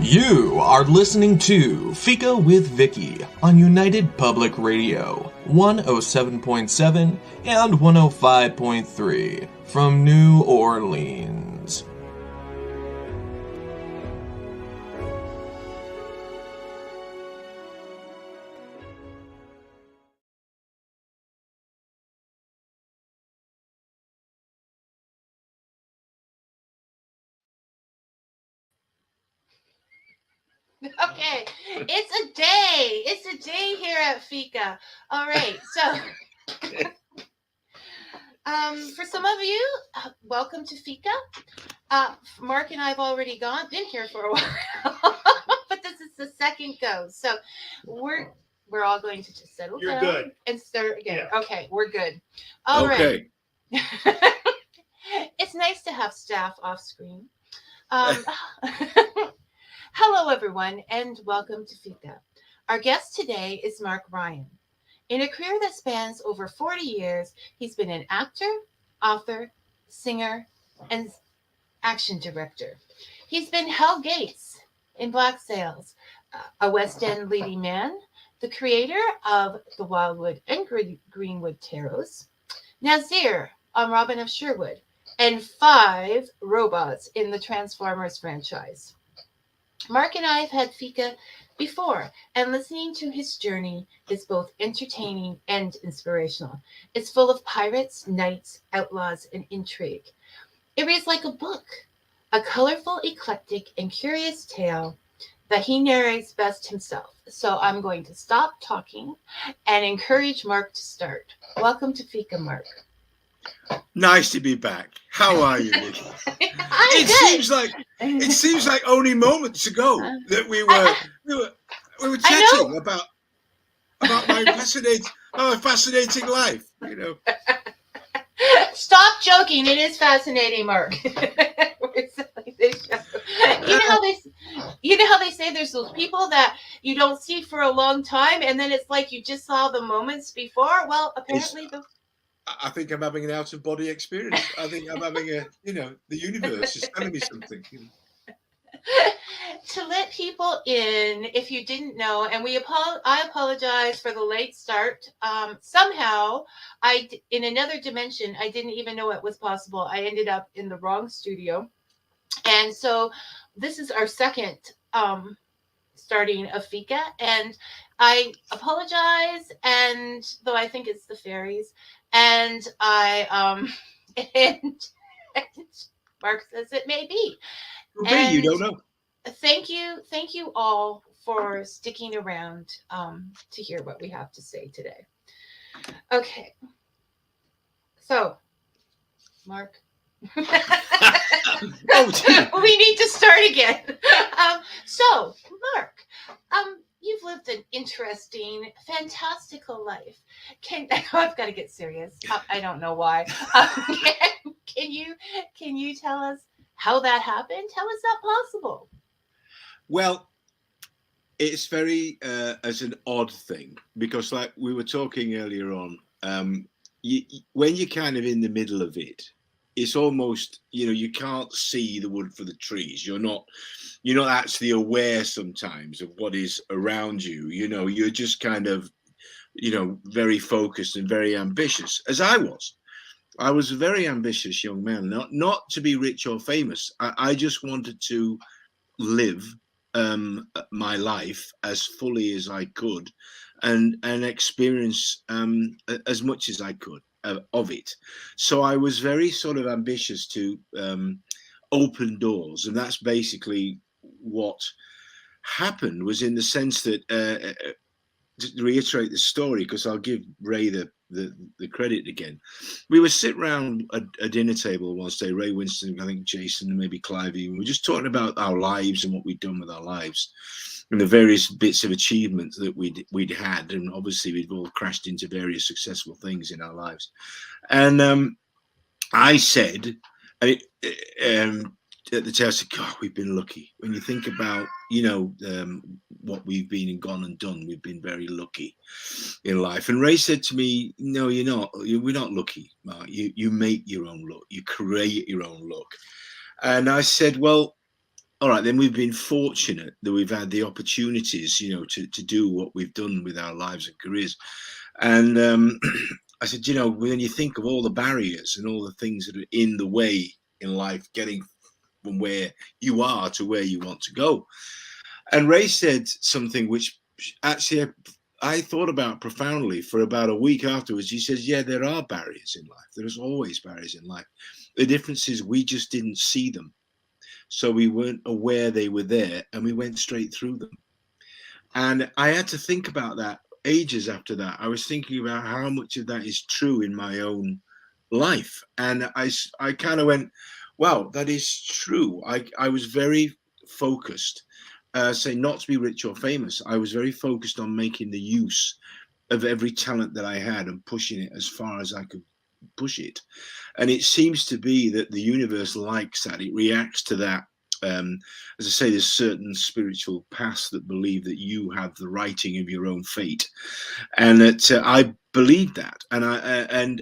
You are listening to Fika with Vicky on United Public Radio, 107.7 and 105.3 from New Orleans. Okay, it's a day here at Fika. All right, so for some of you, welcome to Fika. Mark and I have already been here for a while, but this is the second go. So we're all going to just settle down good. And start again. Yeah. Okay, we're good. All right. It's nice to have staff off screen. Hello, everyone, and welcome to Fika. Our guest today is Mark Ryan. In a career that spans over 40 years, he's been an actor, author, singer, and action director. He's been Hell Gates in Black Sails, a West End leading man, the creator of the Wildwood and Greenwood Tarots, Nazir on Robin of Sherwood, and 5 robots in the Transformers franchise. Mark and I have had Fika before, and listening to his journey is both entertaining and inspirational. It's full of pirates, knights, outlaws, and intrigue. It reads like a book, a colorful, eclectic, and curious tale that he narrates best himself. So I'm going to stop talking and encourage Mark to start. Welcome to Fika, Mark. Nice to be back. How are you, Vicky? It seems like only moments ago that we were chatting about my fascinating life. You know. Stop joking. It is fascinating, Mark. We're selling this show. You know how they say there's those people that you don't see for a long time, and then it's like you just saw the moments before. Well, apparently I think I'm having an out-of-body experience. I think I'm having the universe is telling me something. You know. To let people in, if you didn't know, and I apologize for the late start. Somehow, in another dimension, I didn't even know it was possible. I ended up in the wrong studio. And so this is our second starting of Fika, and I apologize, and though I think it's the fairies, and and Mark says it may be. And you don't know. Thank you all for sticking around to hear what we have to say today. Okay, so Mark. We need to start again. So, Mark, you've lived an interesting, fantastical life. I've got to get serious. I don't know why. Can you tell us how that happened? How is that possible? Well, it's very as an odd thing because, like we were talking earlier on, when you're kind of in the middle of it, it's almost, you can't see the wood for the trees. You're not actually aware sometimes of what is around you. You're just kind of, very focused and very ambitious, as I was. I was a very ambitious young man, not to be rich or famous. I just wanted to live my life as fully as I could and experience as much as I could of it. So I was very sort of ambitious to open doors, and that's basically what happened. Was in the sense that to reiterate the story, because I'll give Ray the credit again. We were sitting around a dinner table one day, Ray Winston, I think Jason, and maybe Clive. We were just talking about our lives and what we'd done with our lives and the various bits of achievements that we'd had, and obviously we'd all crashed into various successful things in our lives. And I said, at the time, I said, God, we've been lucky. When you think about, what we've been and gone and done, we've been very lucky in life. And Ray said to me, no, you're not. We're not lucky, Mark. You make your own luck. You create your own luck. And I said, well, all right, then we've been fortunate that we've had the opportunities, you know, to do what we've done with our lives and careers. And I said, you know, when you think of all the barriers and all the things that are in the way in life, getting from where you are to where you want to go. And Ray said something which actually I thought about profoundly for about a week afterwards. He says, yeah, there are barriers in life. There's always barriers in life. The difference is we just didn't see them. So we weren't aware they were there and we went straight through them. And I had to think about that ages after that. I was thinking about how much of that is true in my own life. And I kind of went, wow, that is true. I was very focused, say not to be rich or famous. I was very focused on making the use of every talent that I had and pushing it as far as I could push it. And it seems to be that the universe likes that. It reacts to that. As I say, there's certain spiritual paths that believe that you have the writing of your own fate, and that I believed that, and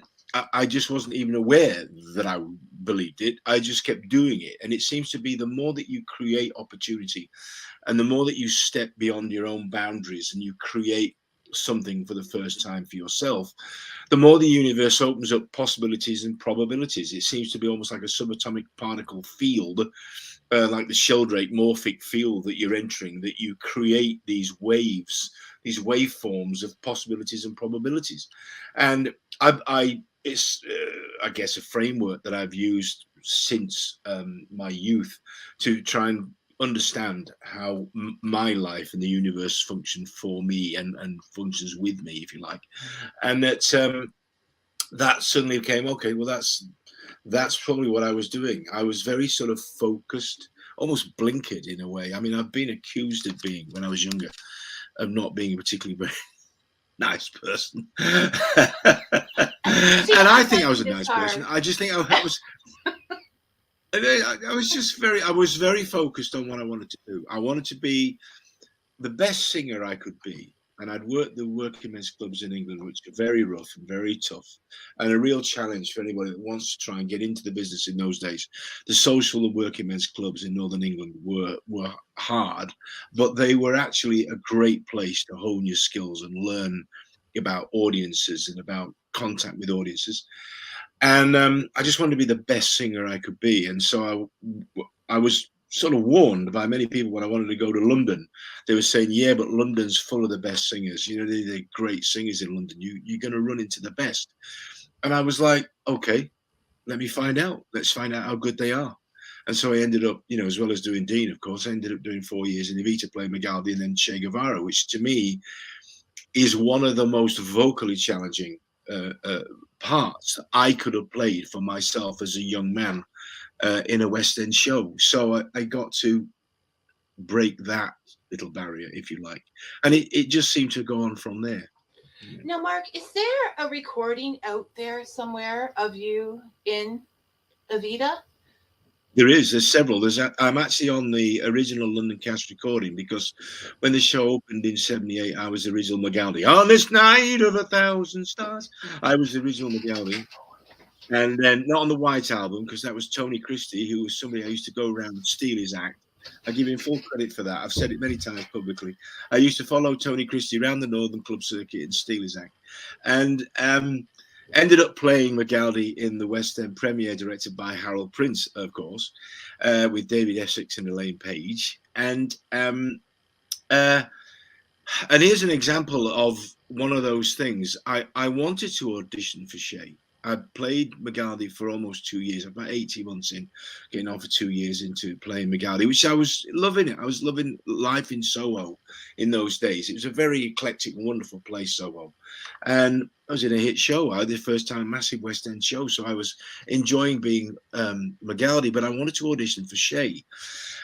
I just wasn't even aware that I believed it. I just kept doing it, and it seems to be the more that you create opportunity, and the more that you step beyond your own boundaries, and you create something for the first time for yourself, the more the universe opens up possibilities and probabilities. It seems to be almost like a subatomic particle field, like the Sheldrake morphic field that you're entering, that you create these waves, these waveforms of possibilities and probabilities. And it's I guess a framework that I've used since my youth to try and understand how my life and the universe function for me and functions with me, if you like. And that suddenly became, okay, well, that's probably what I was doing. I was very sort of focused, almost blinkered in a way. I mean, I've been accused of being, when I was younger, of not being a particularly very nice person. And I think I was a nice person. I just think I was... I was very focused on what I wanted to do. I wanted to be the best singer I could be. And I'd worked the working men's clubs in England, which are very rough and very tough, and a real challenge for anybody that wants to try and get into the business in those days. The social and working men's clubs in Northern England were hard, but they were actually a great place to hone your skills and learn about audiences and about contact with audiences. And I just wanted to be the best singer I could be. And so I was sort of warned by many people when I wanted to go to London. They were saying, yeah, but London's full of the best singers. You know, they're great singers in London. You're going to run into the best. And I was like, okay, let me find out. Let's find out how good they are. And so I ended up, you know, as well as doing Dean, of course, I ended up doing 4 years in Evita, playing Magaldi and then Che Guevara, which to me is one of the most vocally challenging parts that I could have played for myself as a young man in a West End show. So I got to break that little barrier, if you like. And it just seemed to go on from there. Now, Mark, is there a recording out there somewhere of you in Evita? There's several. I'm actually on the original London cast recording, because when the show opened in '78, I was the original Magaldi. On this night of 1,000 stars, I was the original Magaldi. And then not on the White Album, because that was Tony Christie, who was somebody I used to go around and steal his act. I give him full credit for that. I've said it many times publicly. I used to follow Tony Christie around the Northern Club circuit and steal his act. And ended up playing Magaldi in the West End premiere, directed by Harold Prince, of course, with David Essex and Elaine Page. And here's an example of one of those things. I wanted to audition for Shay. I played Magaldi for almost 2 years, about 18 months in, getting on for 2 years into playing Magaldi, which I was loving it. I was loving life in Soho in those days. It was a very eclectic, wonderful place, Soho. And I was in a hit show. I had the first time massive West End show. So I was enjoying being Magaldi, but I wanted to audition for Shay.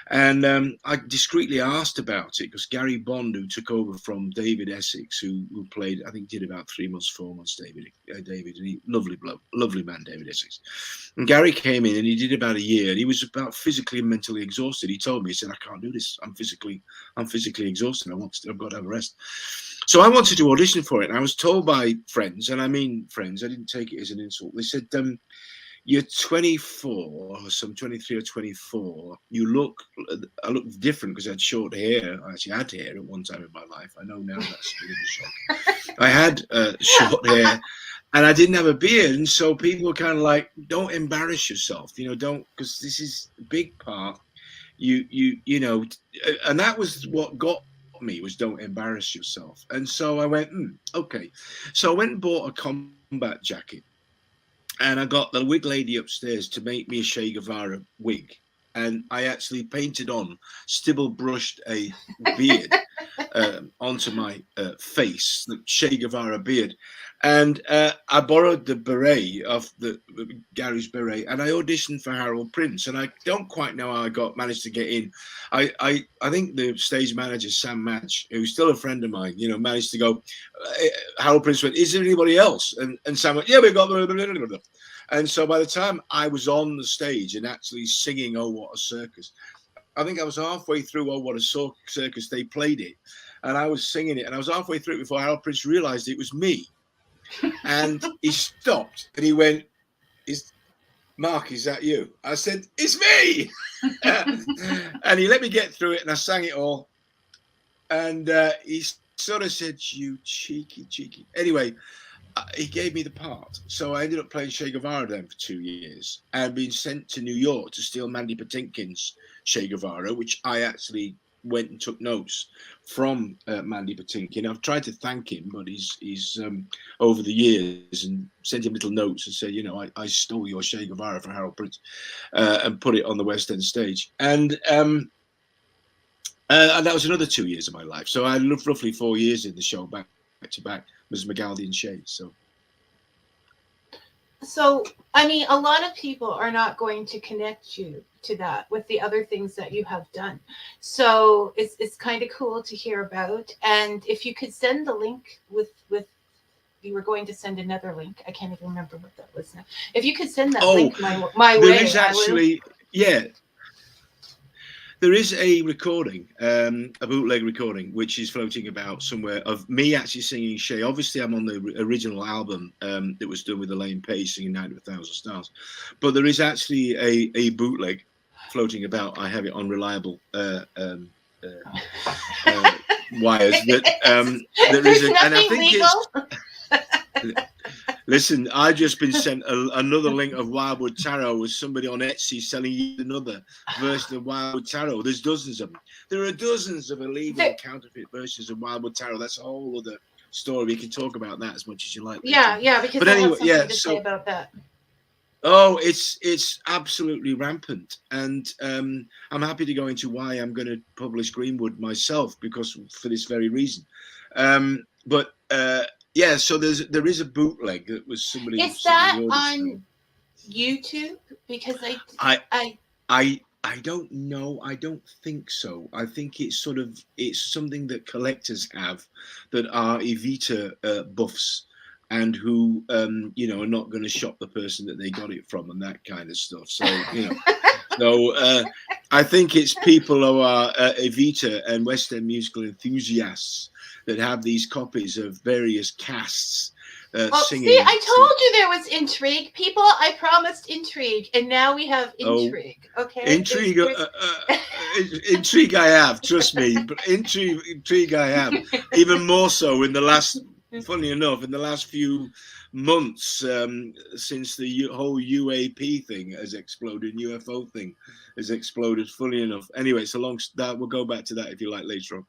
And I discreetly asked about it, because Gary Bond, who took over from David Essex, who played, I think did about 3 months, 4 months, David, and lovely bloke, lovely man, David Essex. And Gary came in and he did about a year, and he was about physically and mentally exhausted. He told me, he said, I can't do this. I'm physically exhausted. I've got to have a rest. So I wanted to audition for it. And I was told by friends, and I mean friends, I didn't take it as an insult. They said, you're 24, so I'm 23 or 24. I look different because I had short hair. I actually had hair at one time in my life. I know now that's a bit of a shock. I had short hair, and I didn't have a beard, and so people were kind of like, "Don't embarrass yourself, don't," because this is a big part. And that was what got me, was don't embarrass yourself. And so I went, okay. So I went and bought a combat jacket, and I got the wig lady upstairs to make me a Che Guevara wig. And I actually painted on, stipple brushed a beard onto my face, the Che Guevara beard. And I borrowed the beret of Gary's beret, and I auditioned for Harold Prince. And I don't quite know how I managed to get in. I think the stage manager, Sam Match, who's still a friend of mine, managed to go. Harold Prince went, "Is there anybody else?" And Sam went, "Yeah, we've got." And so by the time I was on the stage and actually singing "Oh What a Circus," I think I was halfway through "Oh What a Circus." They played it, and I was singing it, and I was halfway through it before Harold Prince realised it was me, and he stopped and he went, "Mark, is that you?" I said, "It's me," and he let me get through it, and I sang it all, and he sort of said, "You cheeky." Anyway. He gave me the part, so I ended up playing Che Guevara then for 2 years, and been sent to New York to steal Mandy Patinkin's Che Guevara, which I actually went and took notes from Mandy Patinkin. I've tried to thank him, but he's over the years and sent him little notes and said, I stole your Che Guevara for Harold Prince and put it on the West End stage, and that was another 2 years of my life. So I lived roughly 4 years in the show back to back. Ms. McGaldy and Shay. So, I mean, a lot of people are not going to connect you to that with the other things that you have done. So it's kind of cool to hear about. And if you could send the link with you were going to send another link. I can't even remember what that was now. If you could send that link my way. There is actually, there is a recording, a bootleg recording, which is floating about somewhere of me actually singing Shay. Obviously, I'm on the original album that was done with Elaine Pace singing Night of 1,000 Stars. But there is actually a bootleg floating about. I have it on reliable wires. There is and I think legal. Listen, I've just been sent another link of Wildwood Tarot with somebody on Etsy selling you another version of Wildwood Tarot. There's dozens of them. There are dozens of illegal counterfeit versions of Wildwood Tarot. That's a whole other story. We can talk about that as much as you like. Yeah, because I have something to say about that. Oh, it's absolutely rampant, and I'm happy to go into why I'm going to publish Greenwood myself, because for this very reason. Yeah, so there is a bootleg that was somebody. Is that on YouTube? Because I don't know. I don't think so. I think it's something that collectors have that are Evita buffs, and who are not going to shop the person that they got it from and that kind of stuff. So I think it's people who are Evita and West End musical enthusiasts that have these copies of various casts singing. See, I told you there was intrigue. People, I promised intrigue, and now we have intrigue. Okay, intrigue. Intrigue I have, trust me. But intrigue I have, even more so in the last. Funny enough, in the last few months, since the whole UAP thing has exploded, UFO thing has exploded. Funny enough. Anyway, it's a long that we'll go back to that if you like later on.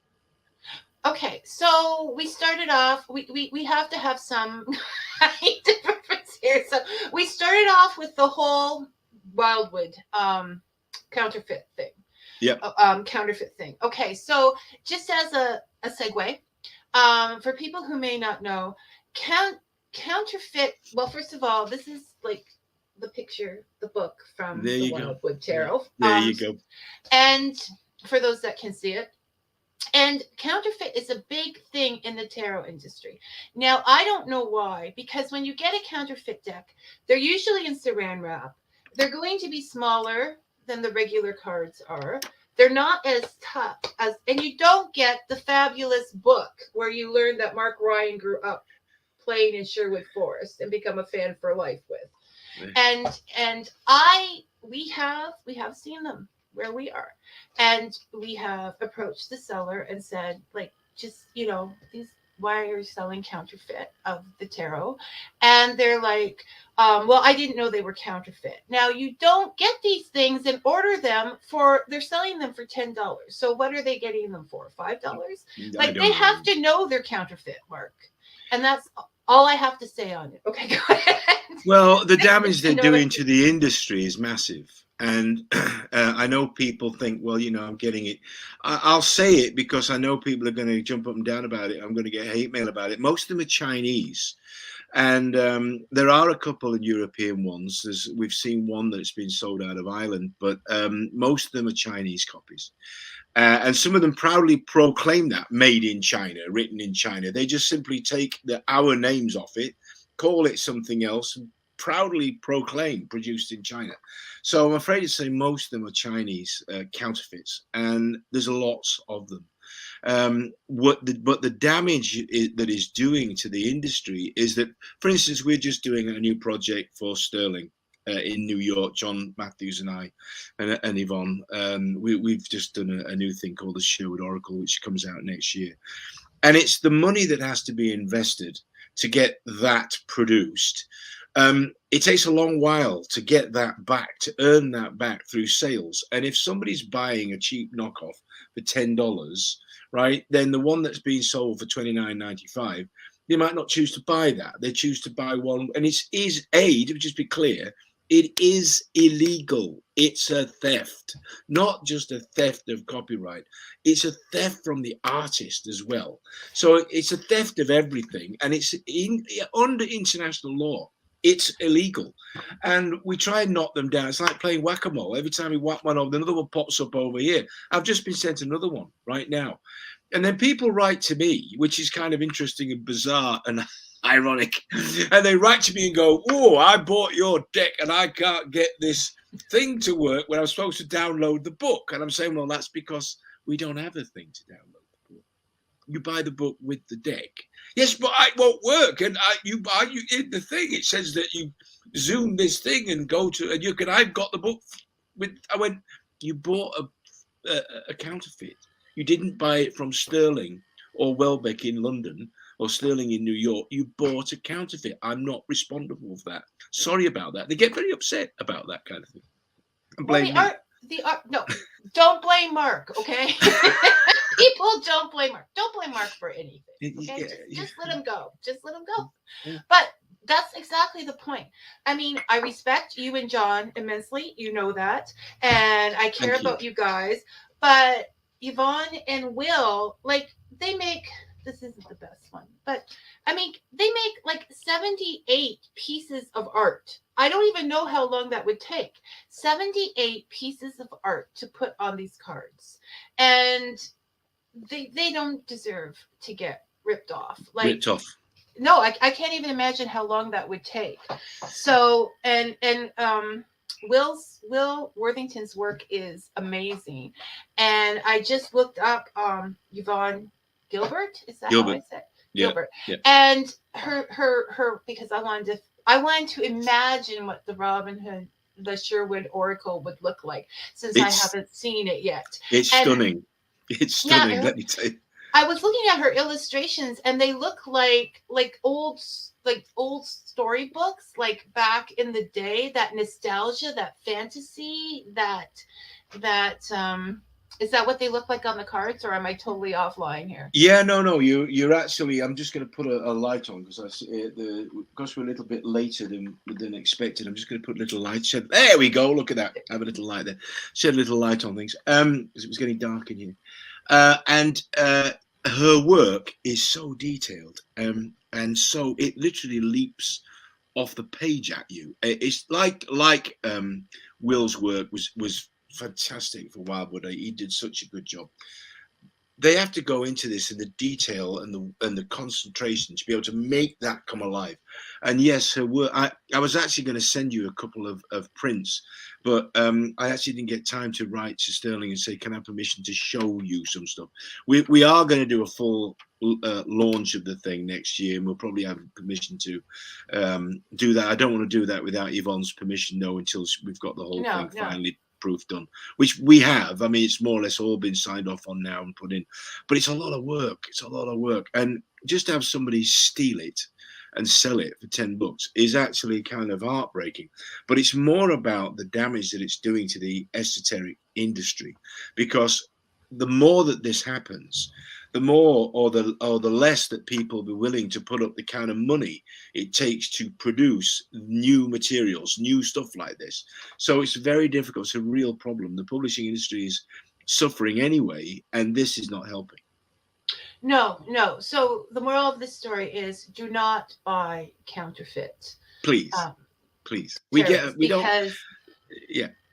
Okay, so we started off. We have to have some difference here. So we started off with the whole Wildwood counterfeit thing. Yep. Counterfeit thing. Okay, so just as a segue. For people who may not know, counterfeit. Well, first of all, this is like the picture, the book from the Wildwood Tarot. There you go. And for those that can see it, and counterfeit is a big thing in the tarot industry. Now, I don't know why, because when you get a counterfeit deck, they're usually in saran wrap. They're going to be smaller than the regular cards are. They're not as tough and you don't get the fabulous book where you learn that Mark Ryan grew up playing in Sherwood Forest and become a fan for life with. And we have seen them where we are, and we have approached the seller and said, like, just, these, why are you selling counterfeit of the tarot? And they're like, well, I didn't know they were counterfeit. Now, you don't get these things and order them they're selling them for $10. So what are they getting them for? $5? Like, they have to know they're counterfeit, Mark. And that's all I have to say on it. Okay, go ahead. Well, the damage they're doing to the industry is massive. And I know people think, well, I'm getting it. I'll say it because I know people are going to jump up and down about it. I'm going to get hate mail about it. Most of them are Chinese. And there are a couple of European ones. We've seen one that's been sold out of Ireland, but most of them are Chinese copies. And some of them proudly proclaim that made in China, written in China. They just simply take our names off it, call it something else, and proudly proclaim produced in China. So I'm afraid to say most of them are Chinese counterfeits, and there's lots of them. But the damage that is doing to the industry is that, for instance, we're just doing a new project for Sterling in New York, John Matthews and I and Yvonne. We've just done a new thing called the Sherwood Oracle, which comes out next year. And it's the money that has to be invested to get that produced. It takes a long while to get that back, to earn that back through sales. And if somebody's buying a cheap knockoff for $10, right, then the one that's being sold for $29.95, they might not choose to buy that. They choose to buy one. And it is just be clear, it is illegal. It's a theft, not just a theft of copyright. It's a theft from the artist as well. So it's a theft of everything. And it's under international law. It's illegal. And we try and knock them down. It's like playing whack-a-mole. Every time we whack one over, another one pops up over here. I've just been sent another one right now. And then people write to me, which is kind of interesting and bizarre and ironic. And they write to me and go, oh, I bought your deck and I can't get this thing to work when I'm supposed to download the book. And I'm saying, well, that's because we don't have a thing to download the book. You buy the book with the deck. Yes, but it won't work. And you in the thing, it says that you zoom this thing and go to, and you can, I've got the book with, I went, you bought a counterfeit. You didn't buy it from Sterling or Welbeck in London or Sterling in New York. You bought a counterfeit. I'm not responsible for that. Sorry about that. They get very upset about that kind of thing. And blame me. No, don't blame Mark, okay? People don't blame Mark. Don't blame Mark for anything. Okay? Just let him go. Just let him go. Yeah. But that's exactly the point. I mean, I respect you and John immensely. You know that. And I care about you guys. But Yvonne and Will, like, they make, this isn't the best one, but I mean, they make like 78 pieces of art. I don't even know how long that would take. 78 pieces of art to put on these cards. And they don't deserve to get ripped off. Like, ripped off. No, I can't even imagine how long that would take. So, and Will Worthington's work is amazing. And I just looked up Yvonne Gilbert. Is that how I said? Yeah. Gilbert. Yeah. And her because I wanted to imagine what the Sherwood Oracle would look like, since I haven't seen it yet. It's stunning. It's stunning, let me tell you. I was looking at her illustrations, and they look like old storybooks, like back in the day. That nostalgia, that fantasy, that is that what they look like on the cards, or am I totally offline here? Yeah, no. You're actually. I'm just going to put a light on because because we're a little bit later than expected. I'm just going to put a little light. There we go. Look at that. I have a little light there. Shed a little light on things. Because it was getting dark in here. And her work is so detailed, and so it literally leaps off the page at you. It's like Will's work was fantastic for Wildwood. He did such a good job. they have to go into this in the detail and the concentration to be able to make that come alive. And yes, her work. I was actually going to send you a couple of prints, but I actually didn't get time to write to Sterling and say, can I have permission to show you some stuff? We are going to do a full launch of the thing next year, and we'll probably have permission to do that. I don't want to do that without Yvonne's permission, though, until we've got the whole thing finally proof done, which we have. I mean, it's more or less all been signed off on now and put in, but it's a lot of work. It's a lot of work, and just to have somebody steal it and sell it for $10 is actually kind of heartbreaking. But it's more about the damage that it's doing to the esoteric industry, because the more that this happens, the more or the less that people will be willing to put up the kind of money it takes to produce new materials, new stuff like this. So it's very difficult. It's a real problem. The publishing industry is suffering anyway, and this is not helping. No. So the moral of this story is: do not buy counterfeit. Please, please.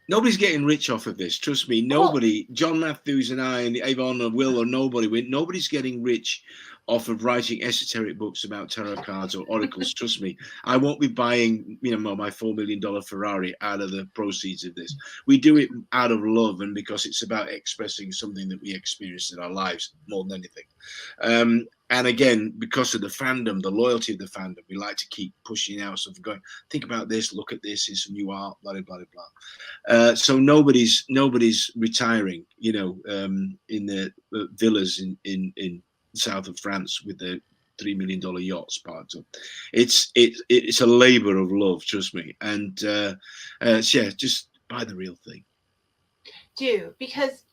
Nobody's getting rich off of this. Trust me. Nobody. John Matthews and I and Avon and Will or nobody. Nobody's getting rich off of writing esoteric books about tarot cards or oracles. Trust me. I won't be buying, my $4 million Ferrari out of the proceeds of this. We do it out of love and because it's about expressing something that we experience in our lives more than anything. And again, because of the fandom, the loyalty of the fandom, we like to keep pushing out stuff, going, think about this, look at this, it's some new art, blah, blah, blah, blah. So nobody's retiring, in the villas in south of France with the $3 million yachts parked up. It's a labor of love, trust me. And just buy the real thing. Do, because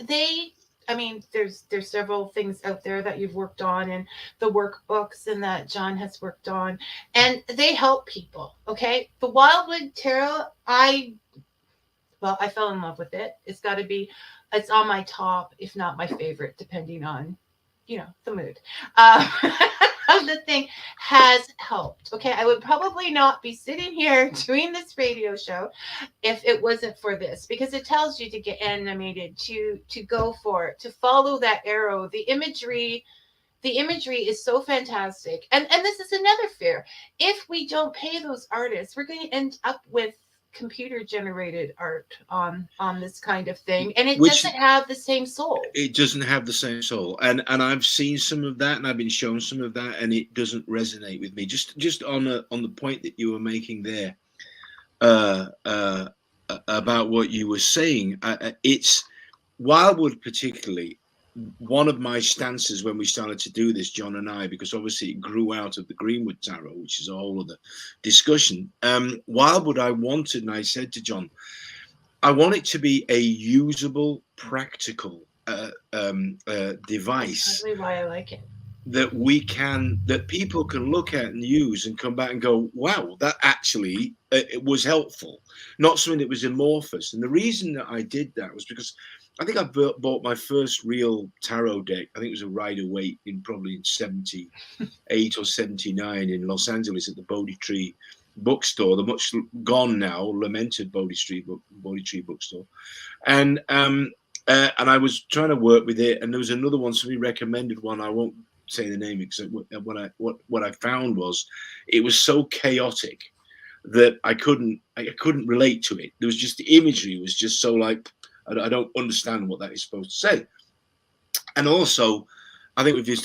there's several things out there that you've worked on, and the workbooks and that John has worked on, and they help people. Okay. The Wildwood Tarot, I fell in love with it. It's on my top, if not my favorite, depending on, the mood. The thing has helped. Okay. I would probably not be sitting here doing this radio show if it wasn't for this, because it tells you to get animated, to go for it, to follow that arrow. The imagery is so fantastic. And this is another fear. If we don't pay those artists, we're going to end up with computer generated art on this kind of thing, and it doesn't have the same soul. It doesn't have the same soul, and I've seen some of that, and I've been shown some of that, and it doesn't resonate with me. Just on the point that you were making there, about what you were saying, it's Wildwood particularly. One of my stances when we started to do this, John and I, because obviously it grew out of the Greenwood Tarot, which is a whole other discussion. Wildwood, I wanted, and I said to John, I want it to be a usable, practical device. That's exactly why I like it. That people can look at and use and come back and go, wow, that actually it was helpful, not something that was amorphous. And the reason that I did that was because I think I bought my first real tarot deck. I think it was a Rider-Waite probably in 78 or 79 in Los Angeles at the Bodhi Tree bookstore, the much gone now, lamented Bodhi Tree bookstore. And I was trying to work with it, and there was another one, somebody recommended one. I won't say the name, except what I found was it was so chaotic that I couldn't relate to it. There was just the imagery was just so like, I don't understand what that is supposed to say. And also, I think we've just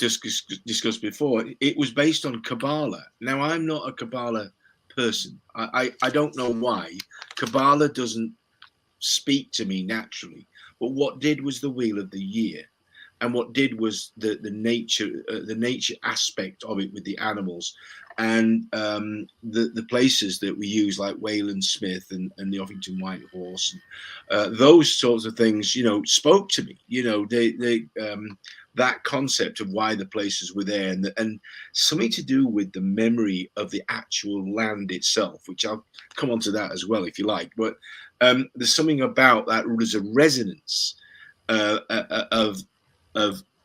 discussed before, it was based on Kabbalah. Now, I'm not a Kabbalah person. I don't know why. Kabbalah doesn't speak to me naturally. But what did was the Wheel of the Year. And what did was the nature aspect of it with the animals. And the places that we use, like Wayland Smith and the Offington White Horse, and those sorts of things, spoke to me. They that concept of why the places were there, and something to do with the memory of the actual land itself, which I'll come on to that as well if you like. But there's something about that. There's a resonance of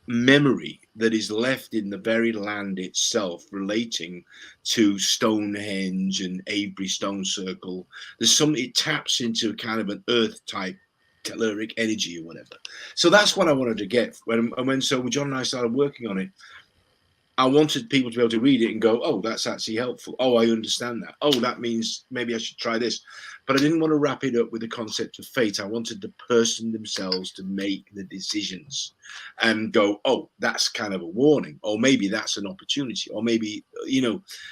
memory that is left in the very land itself, relating to Stonehenge and Avebury Stone Circle. It taps into kind of an earth type telluric energy or whatever. So that's what I wanted to get. When John and I started working on it, I wanted people to be able to read it and go, oh, that's actually helpful. Oh, I understand that. Oh, that means maybe I should try this. But I didn't want to wrap it up with the concept of fate. I wanted the person themselves to make the decisions and go, oh, that's kind of a warning, or maybe that's an opportunity, or maybe,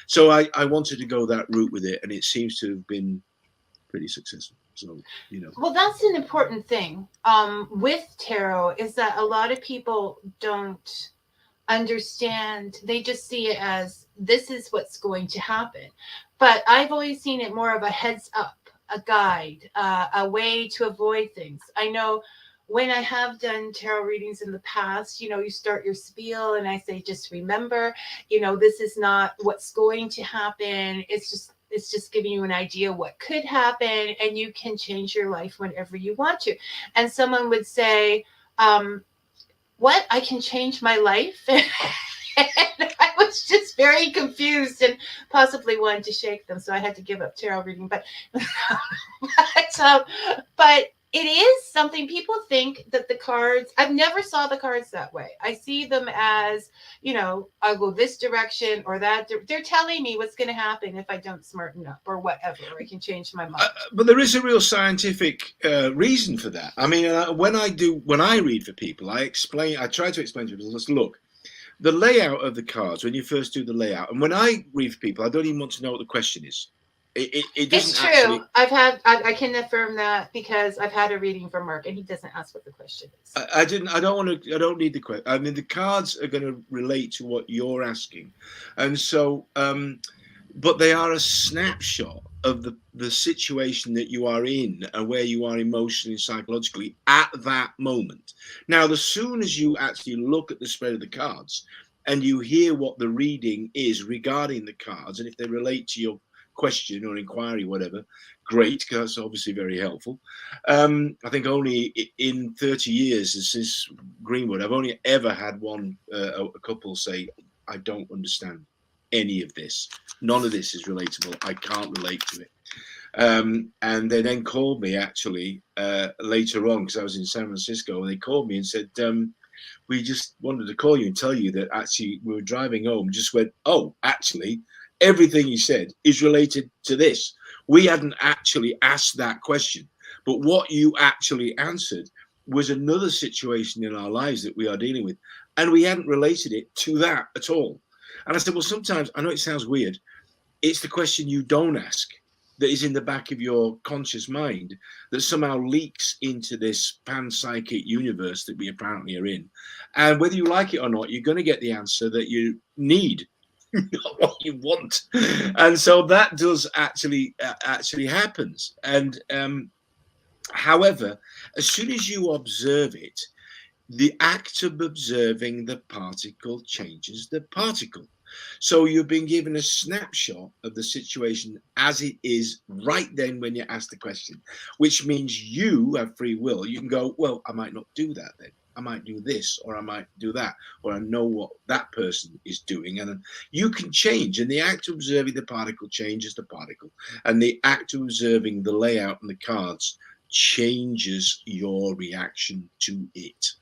So I wanted to go that route with it, and it seems to have been pretty successful. So, Well, that's an important thing with tarot, is that a lot of people don't understand. They just see it as this is what's going to happen. But I've always seen it more of a heads up, a guide, a way to avoid things. I know when I have done tarot readings in the past, you start your spiel and I say, just remember, this is not what's going to happen. It's just giving you an idea what could happen, and you can change your life whenever you want to. And someone would say, what? I can change my life? And I was just very confused and possibly wanted to shake them. So I had to give up tarot reading. But it is something people think that the cards, I've never saw the cards that way. I see them as, I'll go this direction or that. They're telling me what's going to happen if I don't smarten up or whatever. I can change my mind. But there is a real scientific reason for that. I mean, when I read for people, I try to explain to people, let's look, the layout of the cards, when you first do the layout, and when I read for people, I don't even want to know what the question is. It doesn't. It's true. Actually, I can affirm that because I've had a reading from Mark and he doesn't ask what the question is. I don't need the question. I mean, the cards are going to relate to what you're asking, and so, but they are a snapshot of the situation that you are in and where you are emotionally and psychologically at that moment. Now, as soon as you actually look at the spread of the cards and you hear what the reading is regarding the cards, and if they relate to your question or inquiry, whatever, great, because that's obviously very helpful. I think only in 30 years since Greenwood, I've only ever had a couple say, I don't understand any of this. None of this is relatable. I can't relate to it. And they then called me actually later on, because I was in San Francisco, and they called me and said, we just wanted to call you and tell you that actually we were driving home, just went, oh, actually, everything you said is related to this. We hadn't actually asked that question, but what you actually answered was another situation in our lives that we are dealing with, and we hadn't related it to that at all. And I said, well, sometimes, I know it sounds weird, it's the question you don't ask that is in the back of your conscious mind that somehow leaks into this panpsychic universe that we apparently are in. And whether you like it or not, you're going to get the answer that you need, not what you want. And so that does actually happens. And however, as soon as you observe it, the act of observing the particle changes the particle. So you've been given a snapshot of the situation as it is right then when you ask the question, which means you have free will. You can go, well, I might not do that then. I might do this, or I might do that, or I know what that person is doing. And you can change. And the act of observing the particle changes the particle. And the act of observing the layout and the cards changes your reaction to it.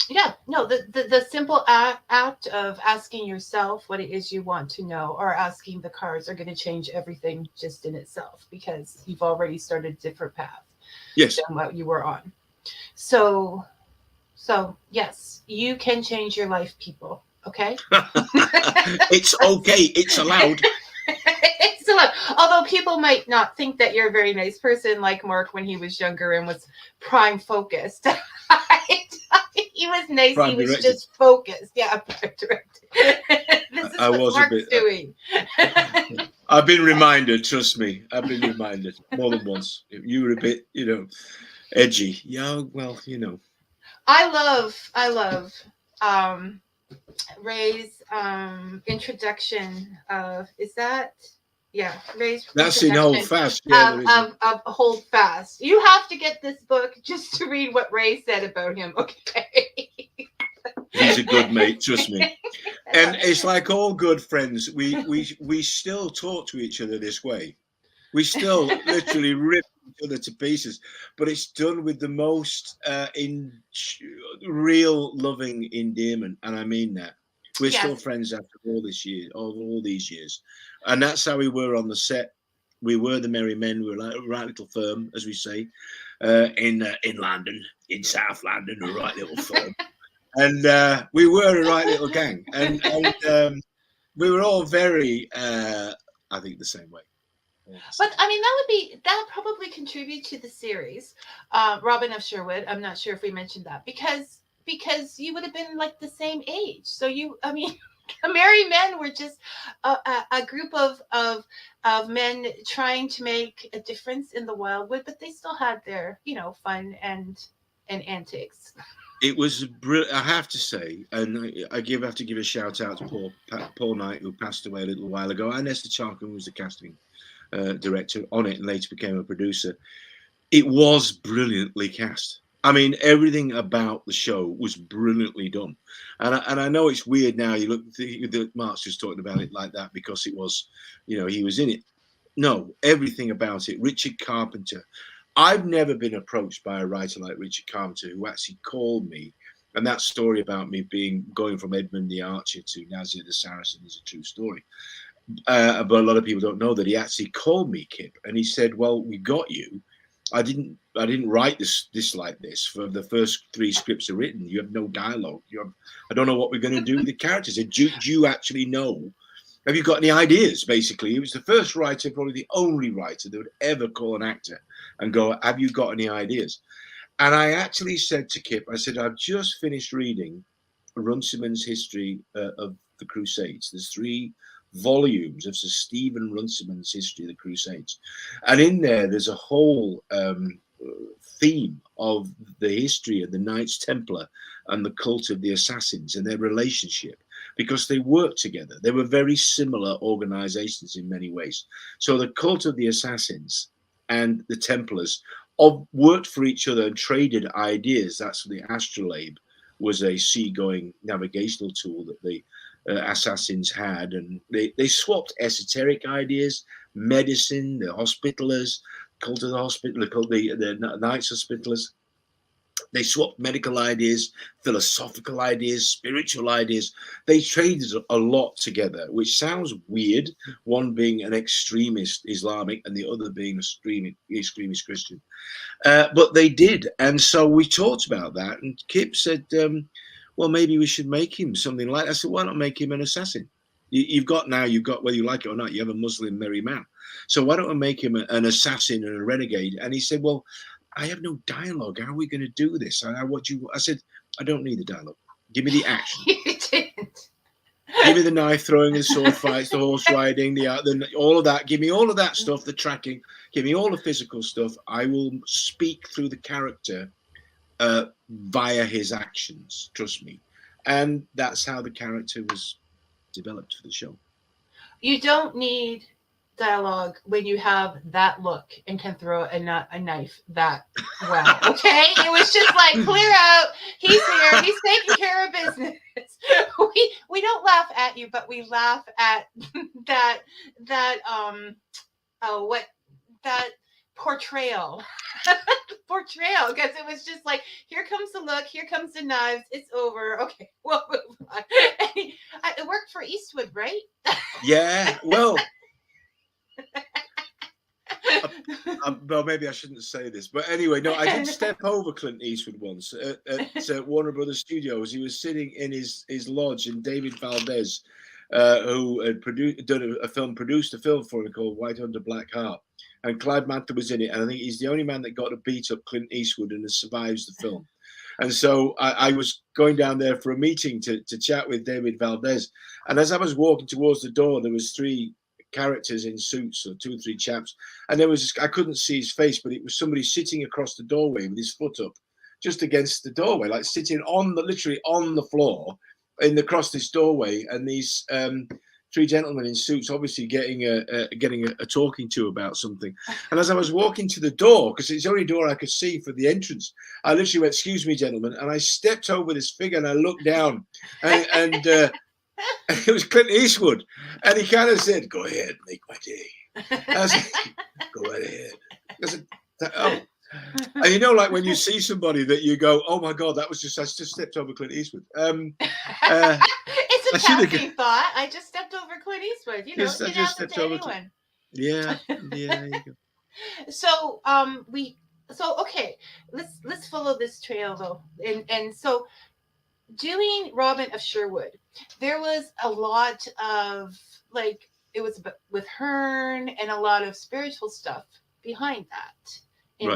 Yeah, no, the simple act of asking yourself what it is you want to know, or asking the cards, are going to change everything just in itself, because you've already started a different path than what you were on. So yes, you can change your life, people. Okay. It's okay. It's allowed. It's allowed. Although people might not think that you're a very nice person, like Mark when he was younger and was prime focused. He was nice. Prime he was directed. Just focused. Yeah, prime directed. This is what Mark's doing. I've been reminded. Trust me, I've been reminded more than once. You were a bit, edgy. Yeah, well, I love Ray's introduction of, is that? Yeah, Ray's. That's in Hold Fast. Yeah, of Hold Fast. You have to get this book just to read what Ray said about him. Okay. He's a good mate, trust me. And it's like all good friends. We still talk to each other this way. We still literally rip each other to pieces, but it's done with the most real loving endearment, and I mean that. We're Yes. still friends after all these years, and that's how we were on the set. We were the merry men. We were like a right little firm, as we say, in London, in South London, a right little firm, and we were a right little gang, and we were all very, I think, the same way. But I mean, that probably contribute to the series, Robin of Sherwood. I'm not sure if we mentioned that because you would have been like the same age. So I mean, the Merry Men were just a group of men trying to make a difference in the wildwood, but they still had their fun and antics. It was brilliant, I have to say, and I have to give a shout out to Paul Knight, who passed away a little while ago, and Esther Charkham, who was the casting director on it and later became a producer. It was brilliantly cast. I mean, everything about the show was brilliantly done, and I know it's weird now. You look, Mark's just talking about it like that because it was, he was in it. No, everything about it. Richard Carpenter. I've never been approached by a writer like Richard Carpenter who actually called me. And that story about me going from Edmund the Archer to Nazir the Saracen is a true story. But a lot of people don't know that he actually called me, Kip, and he said, "Well, we got you. I didn't write this like this. For the first 3 scripts are written. You have no dialogue. I don't know what we're going to do with the characters. Do you actually know? Have you got any ideas?" Basically, he was the first writer, probably the only writer that would ever call an actor and go, "Have you got any ideas?" And I actually said to Kip, I said, "I've just finished reading Runciman's history of the Crusades. There's 3 volumes of Sir Stephen Runciman's history of the Crusades, and in there's a whole theme of the history of the Knights Templar and the cult of the Assassins and their relationship, because they worked together. They were very similar organizations in many ways. So the cult of the Assassins and the Templars worked for each other and traded ideas. That's the astrolabe was a seagoing navigational tool that the assassins had, and they swapped esoteric ideas, medicine, the Hospitallers, cult of the Hospitaller, called the Knights Hospitallers. They swapped medical ideas, philosophical ideas, spiritual ideas. They traded a lot together, which sounds weird, one being an extremist Islamic and the other being an extremist Christian. But they did. And so we talked about that. And Kip said, well, maybe we should make him something like that. I said, why not make him an assassin? You've got, whether you like it or not, you have a Muslim merry man. So why don't I make him an assassin and a renegade? And he said, well, I have no dialogue. How are we going to do this? I said, I don't need the dialogue. Give me the action. You didn't. Give me the knife throwing, the sword fights, the horse riding, the all of that. Give me all of that stuff, the tracking. Give me all the physical stuff. I will speak through the character via his actions. Trust me. And that's how the character was developed for the show. You don't need dialogue when you have that look and can throw a knife that well. Okay, it was just like, clear out. He's here. He's taking care of business. We don't laugh at you, but we laugh at that portrayal. Because it was just like, here comes the look, here comes the knives, it's over. Okay, we'll move on. It worked for Eastwood, right? Yeah, well. Well, maybe I shouldn't say this, but anyway, no, I did step over Clint Eastwood once at Warner Brothers Studios. He was sitting in his lodge, and David Valdez, who had produced a film for him called White Under Black Heart, and Clyde Mather was in it, and I think he's the only man that got to beat up Clint Eastwood and survives the film. And so I was going down there for a meeting to chat with David Valdez, and as I was walking towards the door, there was 3 characters in suits, or 2 or 3 chaps, and I couldn't see his face, but it was somebody sitting across the doorway with his foot up just against the doorway, like sitting literally on the floor across this doorway, and these 3 gentlemen in suits obviously getting a talking to about something. And as I was walking to the door, because it's the only door I could see for the entrance, I literally went, "Excuse me, gentlemen," and I stepped over this figure and I looked down, and it was Clint Eastwood, and he kind of said, "Go ahead, make my day." Go right ahead. And you know, like when you see somebody that you go, oh my God, I just stepped over Clint Eastwood. It's a passing thought. I just stepped over Clint Eastwood. You know, it can happen to anyone. Yeah, there you go. So okay, let's follow this trail though, and so doing Robin of Sherwood, there was a lot of like it was with Hearn and a lot of spiritual stuff behind that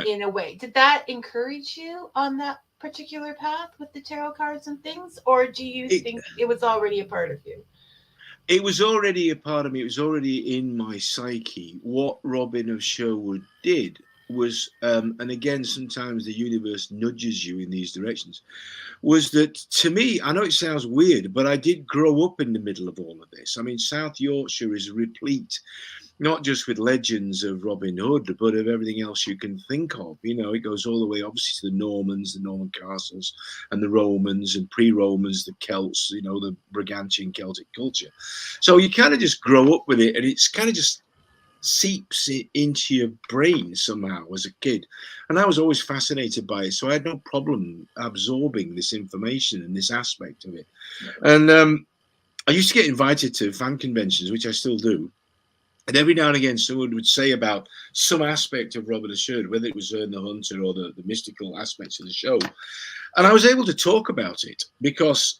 in a way. Did that encourage you on that particular path with the tarot cards and things, or do you think it was already a part of you? It was already a part of me. It was already in my psyche. What Robin of Sherwood did was, and again, sometimes the universe nudges you in these directions, was that to me, I know it sounds weird, but I did grow up in the middle of all of this. I mean, South Yorkshire is replete, not just with legends of Robin Hood, but of everything else you can think of. You know, it goes all the way, obviously, to the Normans, the Norman castles, and the Romans, and pre-Romans, the Celts, you know, the Brigantian Celtic culture. So you kind of just grow up with it, and it's kind of just seeps it into your brain somehow as a kid. And I was always fascinated by it. So I had no problem absorbing this information and this aspect of it. And I used to get invited to fan conventions, which I still do. And every now and again, someone would say about some aspect of Robin of Sherwood, whether it was Ern the Hunter or the mystical aspects of the show. And I was able to talk about it because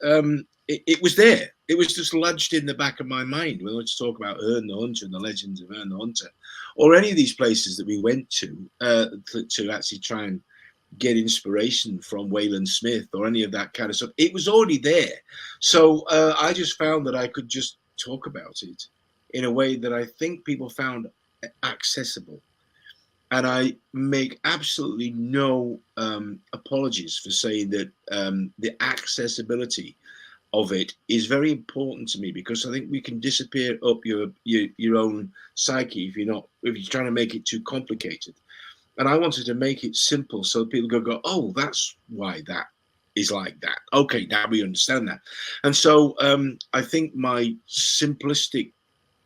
it was there. It was just lodged in the back of my mind when I was to talk about Ern the Hunter and the legends of Ern the Hunter, or any of these places that we went to actually try and get inspiration from Wayland Smith or any of that kind of stuff. It was already there. So I just found that I could just talk about it in a way that I think people found accessible. And I make absolutely no apologies for saying that the accessibility of it is very important to me, because I think we can disappear up your own psyche if you're trying to make it too complicated. And I wanted to make it simple so people go, oh, that's why that is like that. Okay, now we understand that. And so I think my simplistic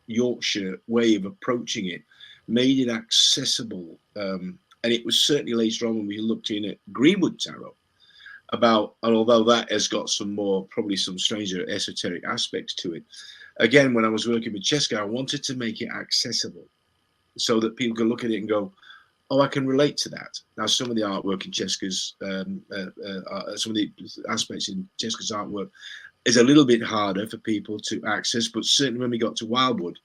Yorkshire way of approaching it made it accessible. And it was certainly later on when we looked in at Greenwood Tarot about, and although that has got probably some stranger esoteric aspects to it, again, when I was working with Cheska, I wanted to make it accessible so that people can look at it and go, oh, I can relate to that. Now, some of the artwork in Cheska's, some of the aspects in Cheska's artwork is a little bit harder for people to access, but certainly when we got to Wildwood,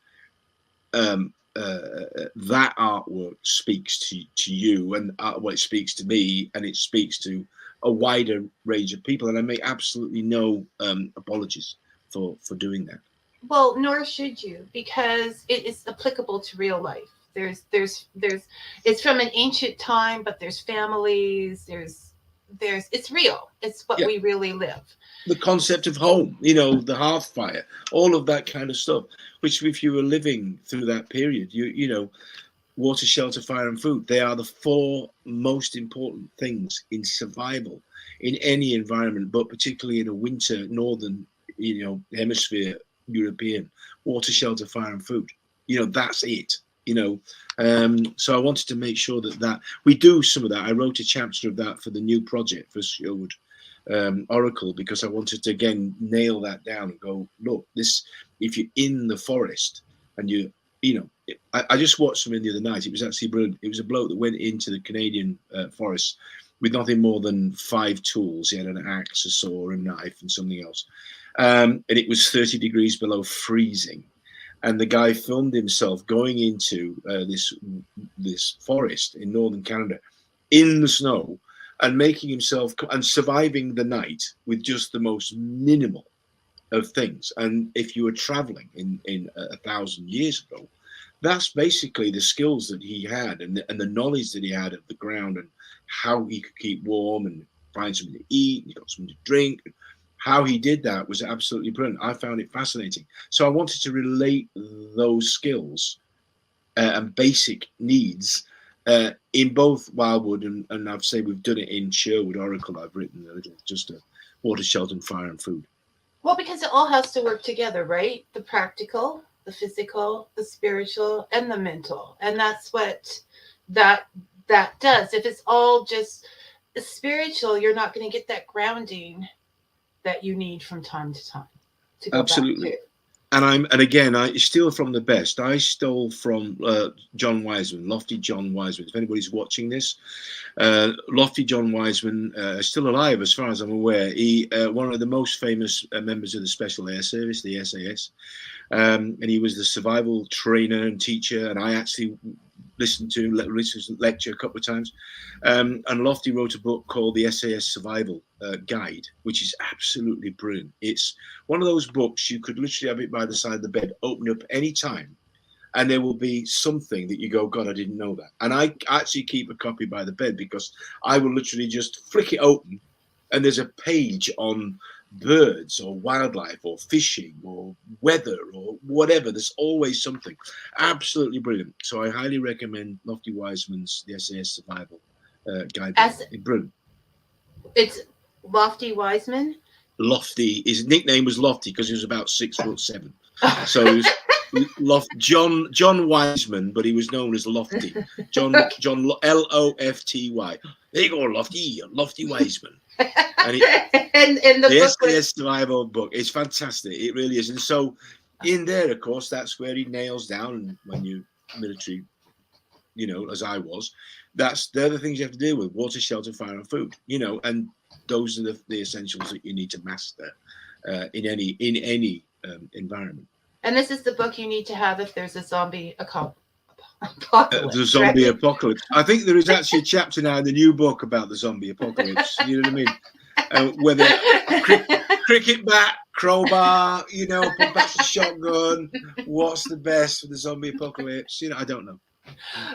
that artwork speaks to you, and it speaks to me, and it speaks to a wider range of people, and I make absolutely no apologies for doing that. Well, nor should you, because it is applicable to real life. There's it's from an ancient time, but there's families, it's real. It's what we really live. The concept of home, the hearth fire, all of that kind of stuff, which if you were living through that period, you know, water, shelter, fire, and food, they are the four most important things in survival in any environment, but particularly in a winter, northern, hemisphere, European, water, shelter, fire, and food. That's it. So I wanted to make sure that we do some of that. I wrote a chapter of that for the new project for Sherwood Oracle, because I wanted to again nail that down and go, look, this, if you're in the forest and I just watched something the other night. It was actually brilliant. It was a bloke that went into the Canadian forest with nothing more than 5 tools. He had an axe, a saw, a knife, and something else. And it was 30 degrees below freezing. And the guy filmed himself going into this forest in northern Canada in the snow and making himself and surviving the night with just the most minimal of things. And if you were traveling in 1,000 years ago, that's basically the skills that he had and the knowledge that he had of the ground and how he could keep warm and find something to eat. He got something to drink. How he did that was absolutely brilliant. I found it fascinating. So I wanted to relate those skills and basic needs in both Wildwood and I've said we've done it in Sherwood Oracle. I've written a little, just a water, shelter, and fire and food. Well, because it all has to work together, right? The practical, the physical, the spiritual, and the mental. And that's what that does. If it's all just spiritual, you're not going to get that grounding that you need from time to time to go Absolutely. back to. And again, I steal from the best. I stole from John Wiseman, Lofty John Wiseman. If anybody's watching this, Lofty John Wiseman is still alive, as far as I'm aware. He one of the most famous members of the Special Air Service, the SAS, and he was the survival trainer and teacher. And I actually listened to his lecture a couple of times. And Lofty wrote a book called the SAS Survival Guide, which is absolutely brilliant. It's one of those books you could literally have it by the side of the bed, open up any time, and there will be something that you go, God, I didn't know that. And I actually keep a copy by the bed because I will literally just flick it open, and there's a page on birds or wildlife or fishing or weather or whatever. There's always something. Absolutely brilliant. So I highly recommend Lofty Wiseman's The SAS Survival Guide. Brilliant. It's Lofty Wiseman. Lofty. His nickname was Lofty because he was about 6'7". So he was John Wiseman, but he was known as Lofty. John Lofty. There you go, Lofty Wiseman. And the SAS Survival book, it's fantastic. It really is. And so in there, of course, that's where he nails down, when you're military, as I was, they're the things you have to deal with: water, shelter, fire, and food. And those are the essentials that you need to master in any environment. And this is the book you need to have if there's a zombie apocalypse. The zombie apocalypse. I think there is actually a chapter now in the new book about the zombie apocalypse. You know what I mean? Whether cricket bat, crowbar, pump action shotgun. What's the best for the zombie apocalypse? I don't know.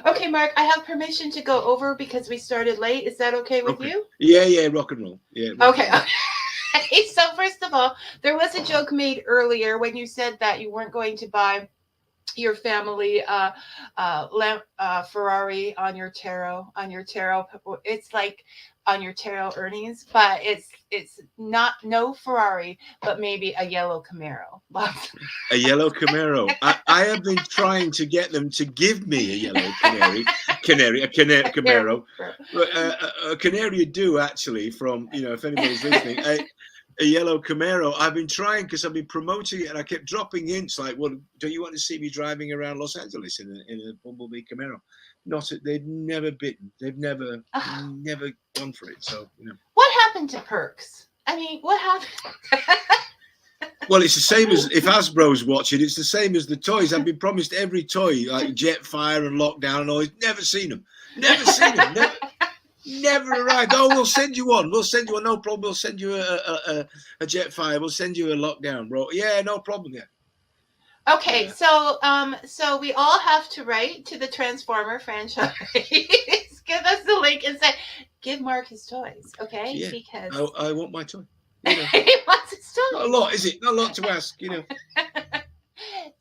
Okay, Mark, I have permission to go over because we started late. Is that okay with you? Yeah, rock and roll. Yeah. Okay. So first of all, there was a joke made earlier when you said that you weren't going to buy your family Ferrari on your tarot. It's like on your tarot earnings, but it's not no Ferrari, but maybe a yellow Camaro. A yellow Camaro. I have been trying to get them to give me a yellow Camaro. But a canary do actually, from if anybody's listening. A yellow Camaro. I've been trying because I've been promoting it, and I kept dropping hints like, "Well, do you want to see me driving around Los Angeles in a Bumblebee Camaro?" They've never bitten. They've never gone for it. So What happened to perks? I mean, what happened? Well, it's the same as if Hasbro's watching. It's the same as the toys. I've been promised every toy, like Jetfire and Lockdown, and always never seen them. Never arrived. Oh, we'll send you one. No problem. We'll send you a Jetfire. We'll send you a Lockdown, bro. Yeah, no problem. Yeah. Okay, so we all have to write to the Transformer franchise. Give us the link and say, give Mark his toys, okay? Yeah. Because I want my toy. He wants his toys. Not a lot, is it? Not a lot to ask,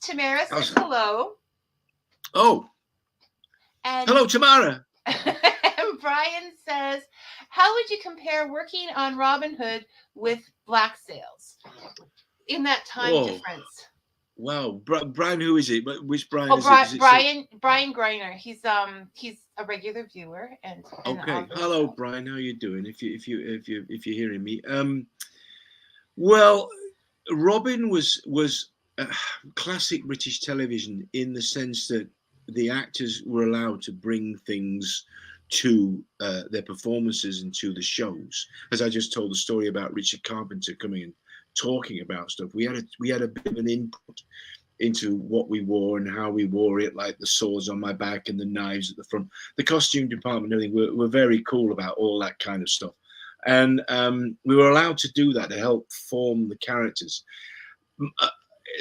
Tamara says hello. Oh. And hello, Tamara. And Brian says, how would you compare working on Robin Hood with Black Sails in that time difference? Wow, Brian, who is it? Which Brian is it? Brian Greiner. He's a regular viewer and okay. Hello, Brian. How you doing? If you're hearing me, well, Robin was classic British television in the sense that the actors were allowed to bring things to their performances and to the shows. As I just told the story about Richard Carpenter coming and talking about stuff, we had a bit of an input into what we wore and how we wore it, like the swords on my back and the knives at the front. The costume department and everything were very cool about all that kind of stuff, and we were allowed to do that to help form the characters.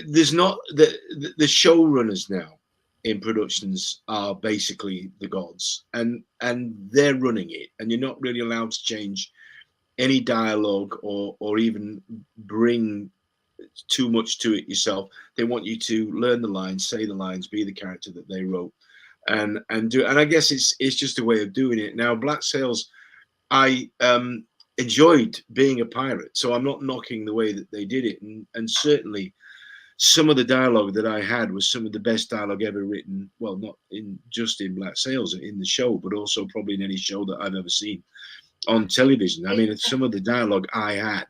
There's not the showrunners now in productions are basically the gods, and they're running it, and you're not really allowed to change any dialogue or even bring too much to it yourself. They want you to learn the lines, say the lines, be the character that they wrote, and do. And I guess it's just a way of doing it. Now, Black Sails, I enjoyed being a pirate, so I'm not knocking the way that they did it, and certainly some of the dialogue that I had was some of the best dialogue ever written. Well, not in just in Black Sails in the show, but also probably in any show that I've ever seen on television. I mean, some of the dialogue I had.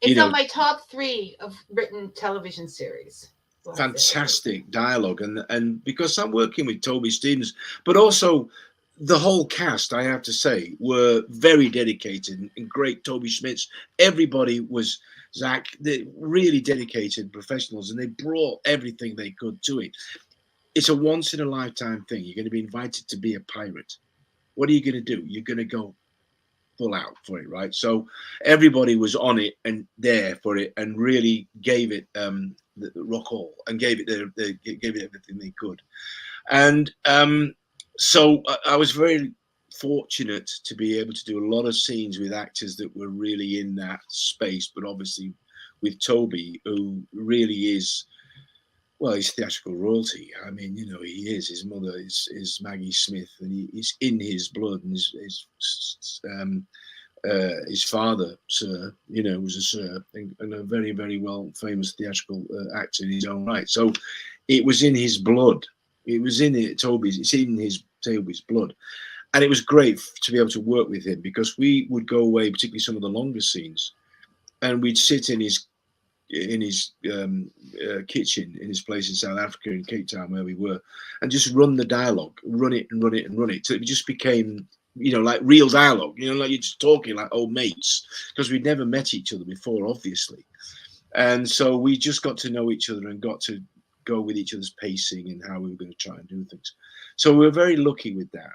It's on my top 3 of written television series. Fantastic dialogue, and because I'm working with Toby Stevens, but also the whole cast, I have to say, were very dedicated and great. Toby Schmitz, everybody was. Zach, they're really dedicated professionals, and they brought everything they could to it. It's a once in a lifetime thing. You're going to be invited to be a pirate. What are you going to do? You're going to go full out for it, right? So everybody was on it and there for it, and really gave it the rock all, and gave it gave it everything they could. And so I was very fortunate to be able to do a lot of scenes with actors that were really in that space, but obviously with Toby, who really is, well, he's theatrical royalty. I mean, you know, he is. His mother is Maggie Smith, and he's in his blood, and his father, Sir, you know, was a Sir, and a very, very well famous theatrical actor in his own right. So it was in his blood. It was in it, Toby's. It's in Toby's blood. And it was great to be able to work with him, because we would go away, particularly some of the longer scenes, and we'd sit in his kitchen in his place in South Africa, in Cape Town, where we were, and just run the dialogue, run it. So it just became, you know, like real dialogue, you know, like you're just talking like old mates, because we'd never met each other before, obviously. And so we just got to know each other and got to go with each other's pacing and how we were going to try and do things. So we were very lucky with that.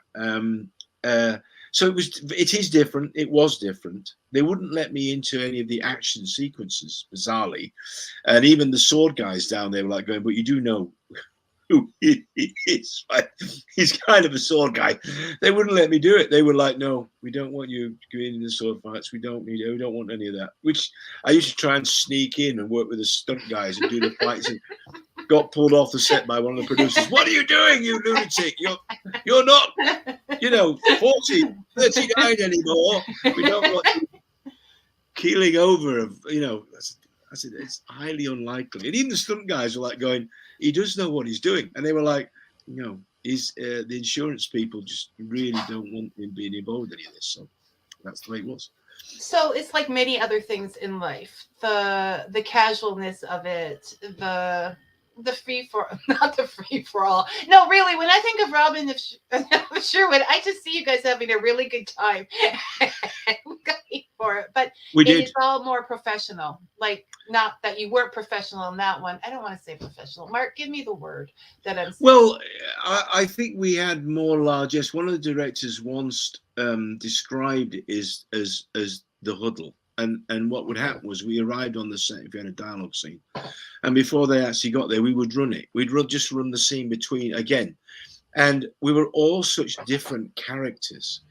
So it is different. It was different. They wouldn't let me into any of the action sequences, bizarrely. And even the sword guys down there were like going, but you do know who he is. Right? He's kind of a sword guy. They wouldn't let me do it. They were like, no, we don't want you going into sword fights. We don't want any of that. Which I used to try and sneak in and work with the stunt guys and do the fights, and got pulled off the set by one of the producers. What are you doing, you lunatic? You're not, you know, 40, 39 anymore. We don't want you keeling over. You know, I said, it's highly unlikely. And even the stunt guys were like going, he does know what he's doing. And they were like, you know, the insurance people just really don't want him being involved in any of this. So that's the way it was. So it's like many other things in life. The casualness of it, the free for, not the free for all. No, really, when I think of Robin of Sherwood, I just see you guys having a really good time going for it. But it's all more professional. Like, not that you weren't professional in that one. I don't want to say professional. Mark, give me the word that I'm saying. Well, I think we had more largesse. One of the directors once described it as the huddle. And what would happen was we arrived on the set if we had a dialogue scene, and before they actually got there, we would run it. We'd just run the scene between again, and we were all such different characters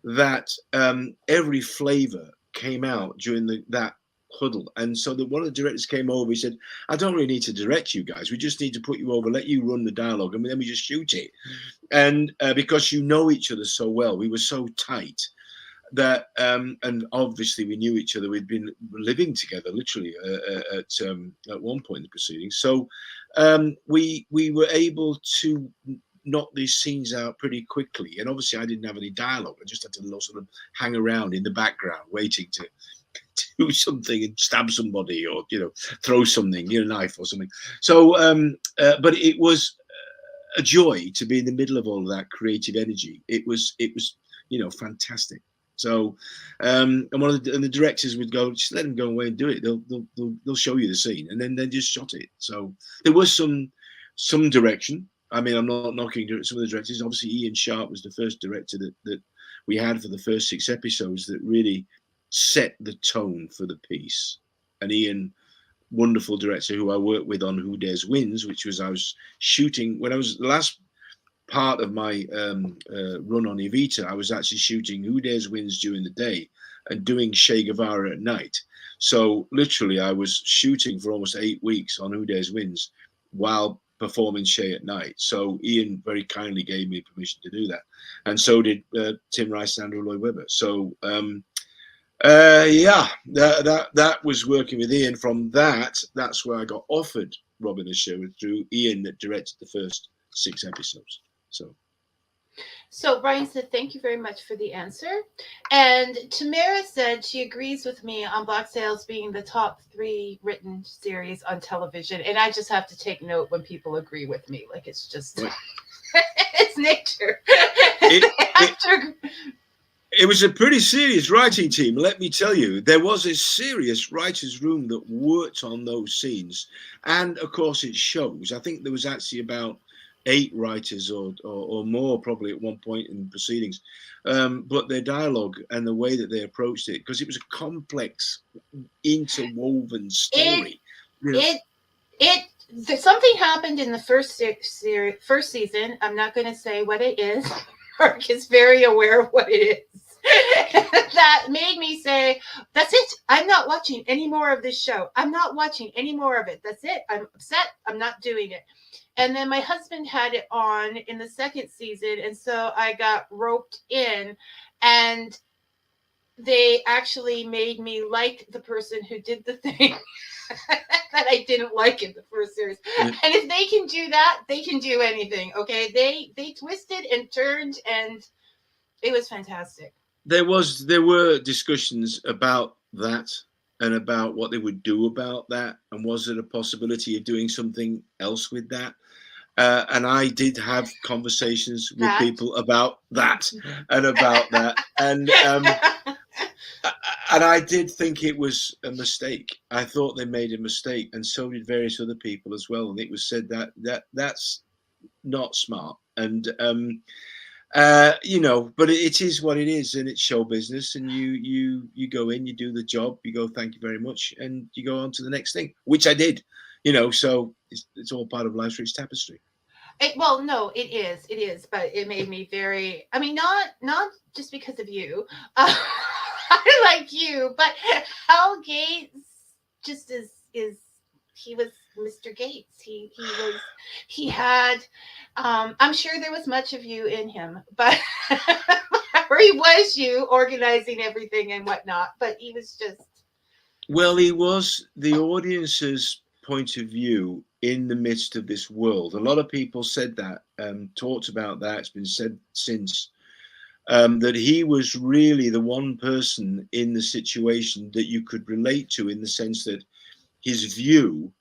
that every flavor came out during that huddle. And so one of the directors came over. He said, "I don't really need to direct you guys. We just need to put you over, let you run the dialogue, and then we just shoot it." And because you know each other so well, we were so tight that and obviously we knew each other. We'd been living together literally at one point in the proceedings, so we were able to knock these scenes out pretty quickly. And obviously I didn't have any dialogue. I just had to sort of hang around in the background waiting to do something and stab somebody, or, you know, throw something, you know, knife or something. So but it was a joy to be in the middle of all of that creative energy. It was you know, fantastic. So, and the directors would go, just let them go away and do it. They'll show you the scene, and then they just shot it. So there was some direction. I mean, I'm not knocking some of the directors. Obviously, Ian Sharp was the first director that we had for the first 6 episodes that really set the tone for the piece. And Ian, wonderful director who I worked with on Who Dares Wins, which was I was shooting when I was the last part of my run on Evita. I was actually shooting Who Dares Wins during the day and doing Che Guevara at night. So literally I was shooting for almost 8 weeks on Who Dares Wins while performing Che at night. So Ian very kindly gave me permission to do that, and so did Tim Rice and Andrew Lloyd Webber. So yeah, that was working with Ian. From that's where I got offered Robin and Sherwood through Ian that directed the first 6 episodes. So Brian said, thank you very much for the answer. And Tamara said she agrees with me on Black Sails being the top 3 written series on television. And I just have to take note when people agree with me. Like, it's just, it's nature. It was a pretty serious writing team, let me tell you. There was a serious writer's room that worked on those scenes. And, of course, it shows. I think there was actually about 8 writers or more probably at one point in proceedings. But their dialogue and the way that they approached it, because it was a complex, interwoven story. Something happened in the first season. I'm not going to say what it is. Mark is very aware of what it is. That made me say, that's it. I'm not watching any more of this show. I'm not watching any more of it. That's it. I'm upset. I'm not doing it. And then my husband had it on in the second season. And so I got roped in, and they actually made me like the person who did the thing that I didn't like in the first series. And if they can do that, they can do anything. Okay. They twisted and turned, and it was fantastic. There were discussions about that and about what they would do about that, and was there a possibility of doing something else with that? And I did have conversations with people about that and about that, and I did think it was a mistake. I thought they made a mistake, and so did various other people as well. And it was said that's not smart, and but it is what it is, and it's show business. And you go in, you do the job, you go, thank you very much, and you go on to the next thing, which I did. So it's all part of life's rich tapestry. No, it is, but it made me very. I mean, not just because of you. I like you, but Hal Gates just is he was Mr. Gates. He had. I'm sure there was much of you in him, but or he was you organizing everything and whatnot. But he was just. Well, he was the audience's point of view in the midst of this world. A lot of people said that, talked about that. It's been said since that he was really the one person in the situation that you could relate to, in the sense that his view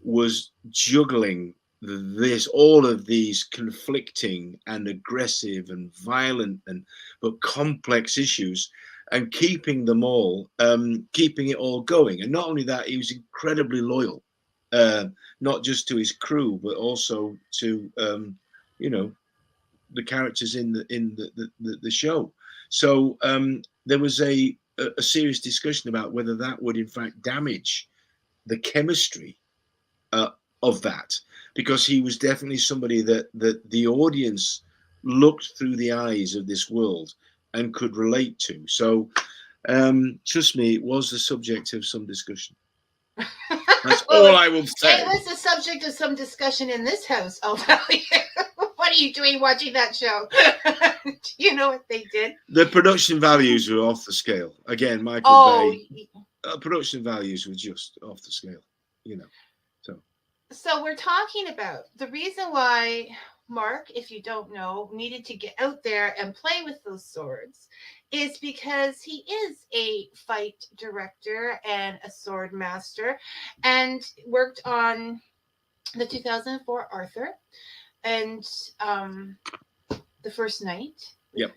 was juggling all of these conflicting and aggressive and violent but complex issues, and keeping them all, keeping it all going. And not only that, he was incredibly loyal, not just to his crew, but also to the characters in the show. So there was a serious discussion about whether that would in fact damage the chemistry of that, because he was definitely somebody that the audience looked through the eyes of this world and could relate to. So trust me, it was the subject of some discussion. That's all I will say. It was the subject of some discussion in this house, I'll tell you. What are you doing watching that show? Do you know what they did? The production values were off the scale. Again, Michael Bay. Production values were just off the scale, So we're talking about the reason why Mark, if you don't know, needed to get out there and play with those swords is because he is a fight director and a sword master, and worked on the 2004 Arthur and the First Knight. Yep.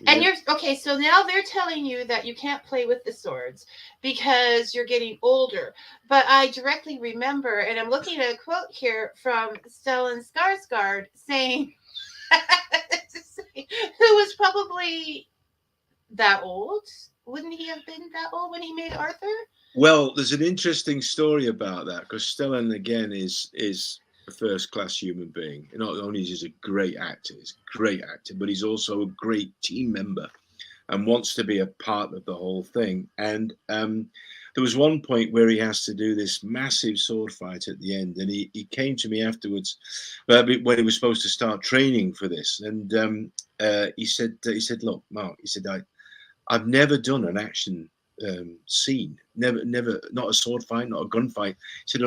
And you're okay. So now they're telling you that you can't play with the swords because you're getting older. But I directly remember, and I'm looking at a quote here from Stellan Skarsgård saying, who was probably that old. Wouldn't he have been that old when he made Arthur? Well, there's an interesting story about that, because Stellan again is a first-class human being. Not only is he a great actor, but he's also a great team member and wants to be a part of the whole thing. And there was one point where he has to do this massive sword fight at the end, and he came to me afterwards when he was supposed to start training for this, and he said, "Look, Mark," he said, "I've never done an action scene never, not a sword fight, not a gunfight. He said,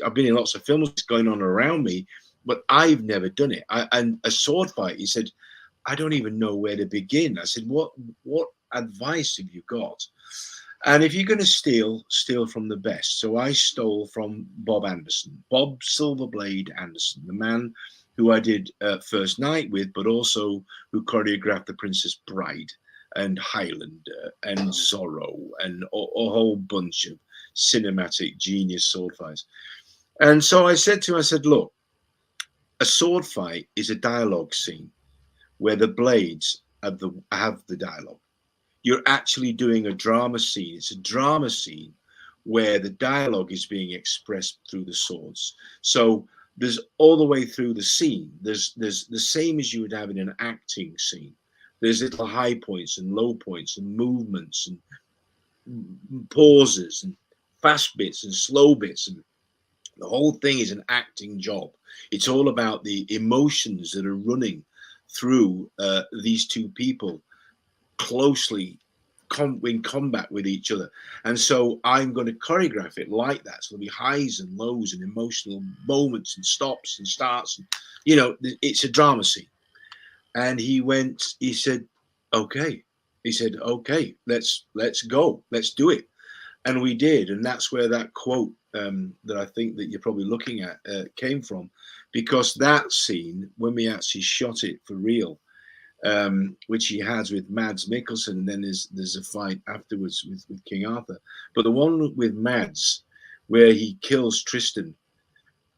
I've been in lots of films going on around me, but I've never done it. And a sword fight, he said, I don't even know where to begin. I said, what advice have you got? And if you're going to steal from the best. So I stole from Bob Silverblade Anderson, the man who I did First Night with, but also who choreographed The Princess Bride and Highlander and Zorro and a whole bunch of cinematic genius sword fights. And so I said to him, I said, look, a sword fight is a dialogue scene where the blades have the dialogue. You're actually doing a drama scene. It's a drama scene where the dialogue is being expressed through the swords. So there's all the way through the scene. There's the same as you would have in an acting scene. There's little high points and low points and movements and pauses and fast bits and slow bits. And the whole thing is an acting job. It's all about the emotions that are running through these two people closely in combat with each other. And so I'm going to choreograph it like that. So there'll be highs and lows and emotional moments and stops and starts. And, it's a drama scene. And he said, okay. He said, okay, let's go. Let's do it. And we did. And that's where that quote that I think that you're probably looking at came from, because that scene, when we actually shot it for real, which he has with Mads Mikkelsen, and then there's a fight afterwards with King Arthur. But the one with Mads, where he kills Tristan,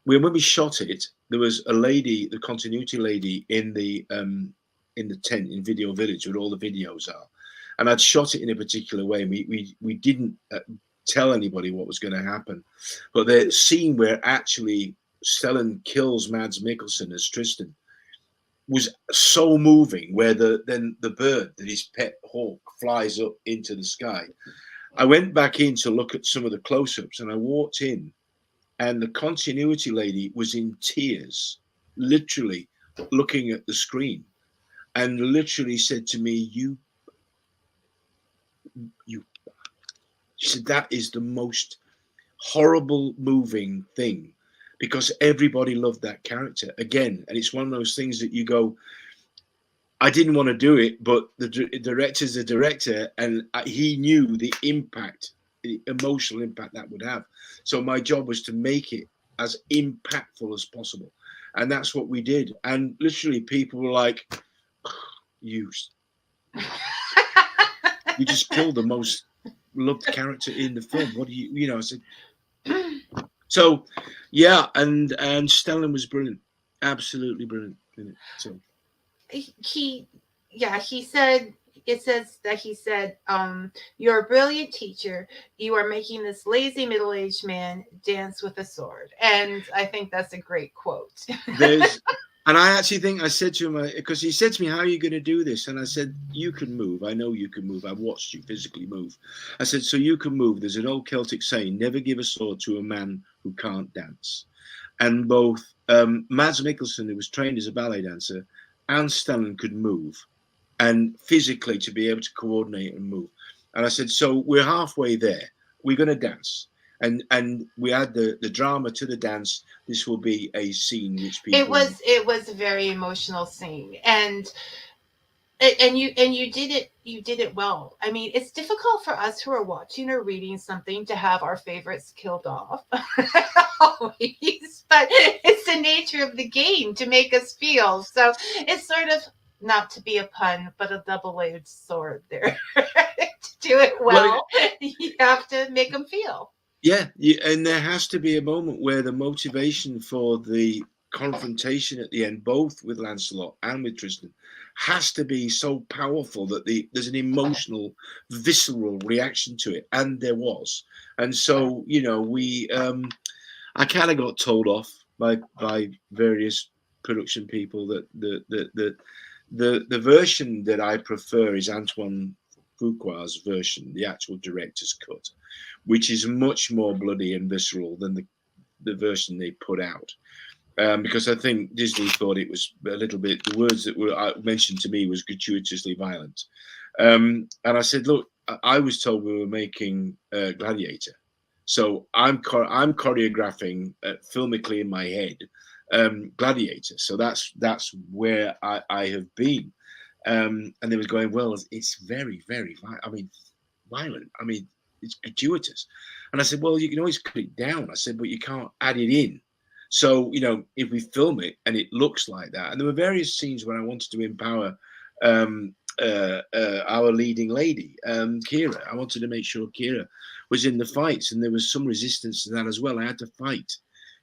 when we shot it, there was a lady, the continuity lady, in the tent in Video Village, where all the videos are, and I'd shot it in a particular way. We didn't tell anybody what was going to happen, but the scene where actually Stellan kills Mads Mikkelsen as Tristan was so moving, where then the bird, that his pet hawk, flies up into the sky. I went back in to look at some of the close-ups, and I walked in, and the continuity lady was in tears, literally looking at the screen, and literally said to me, you she said, that is the most horrible, moving thing, because everybody loved that character again. And it's one of those things that you go, I didn't want to do it, but the director's the director, and he knew the impact, the emotional impact that would have. So my job was to make it as impactful as possible. And that's what we did. And literally people were like, you just killed the most loved character in the film. What do I said, so yeah, and Stellan was brilliant, absolutely brilliant in it. So he said, it says that he said, you're a brilliant teacher. You are making this lazy middle-aged man dance with a sword. And I think that's a great quote. And I actually think I said to him, because he said to me, how are you going to do this? And I said, you can move. I know you can move. I've watched you physically move. I said, so you can move. There's an old Celtic saying, never give a sword to a man who can't dance. And both Mads Mikkelsen, who was trained as a ballet dancer, and Stellan could move, and physically to be able to coordinate and move. And I said, so we're halfway there. We're going to dance. And we add the drama to the dance. This will be a scene which people. It was a very emotional scene, and you did it well. I mean, it's difficult for us who are watching or reading something to have our favorites killed off always, but it's the nature of the game to make us feel. So it's sort of, not to be a pun, but a double-edged sword there. To do it well, you have to make them feel. Yeah, and there has to be a moment where the motivation for the confrontation at the end, both with Lancelot and with Tristan, has to be so powerful that there's an emotional, visceral reaction to it, and there was. And so, I kind of got told off by various production people that the version that I prefer is Antoine Fuqua's version, the actual director's cut, which is much more bloody and visceral than the version they put out. Because I think Disney thought it was a little bit, the words that were mentioned to me was gratuitously violent. And I said, look, I was told we were making Gladiator, so I'm choreographing filmically in my head Gladiator. So that's where I have been, and they was going, well, it's very violent. I mean, it's gratuitous. And I said, well, you can always cut it down. I said, but you can't add it in. So, if we film it and it looks like that, and there were various scenes where I wanted to empower our leading lady, Kira. I wanted to make sure Kira was in the fights, and there was some resistance to that as well. I had to fight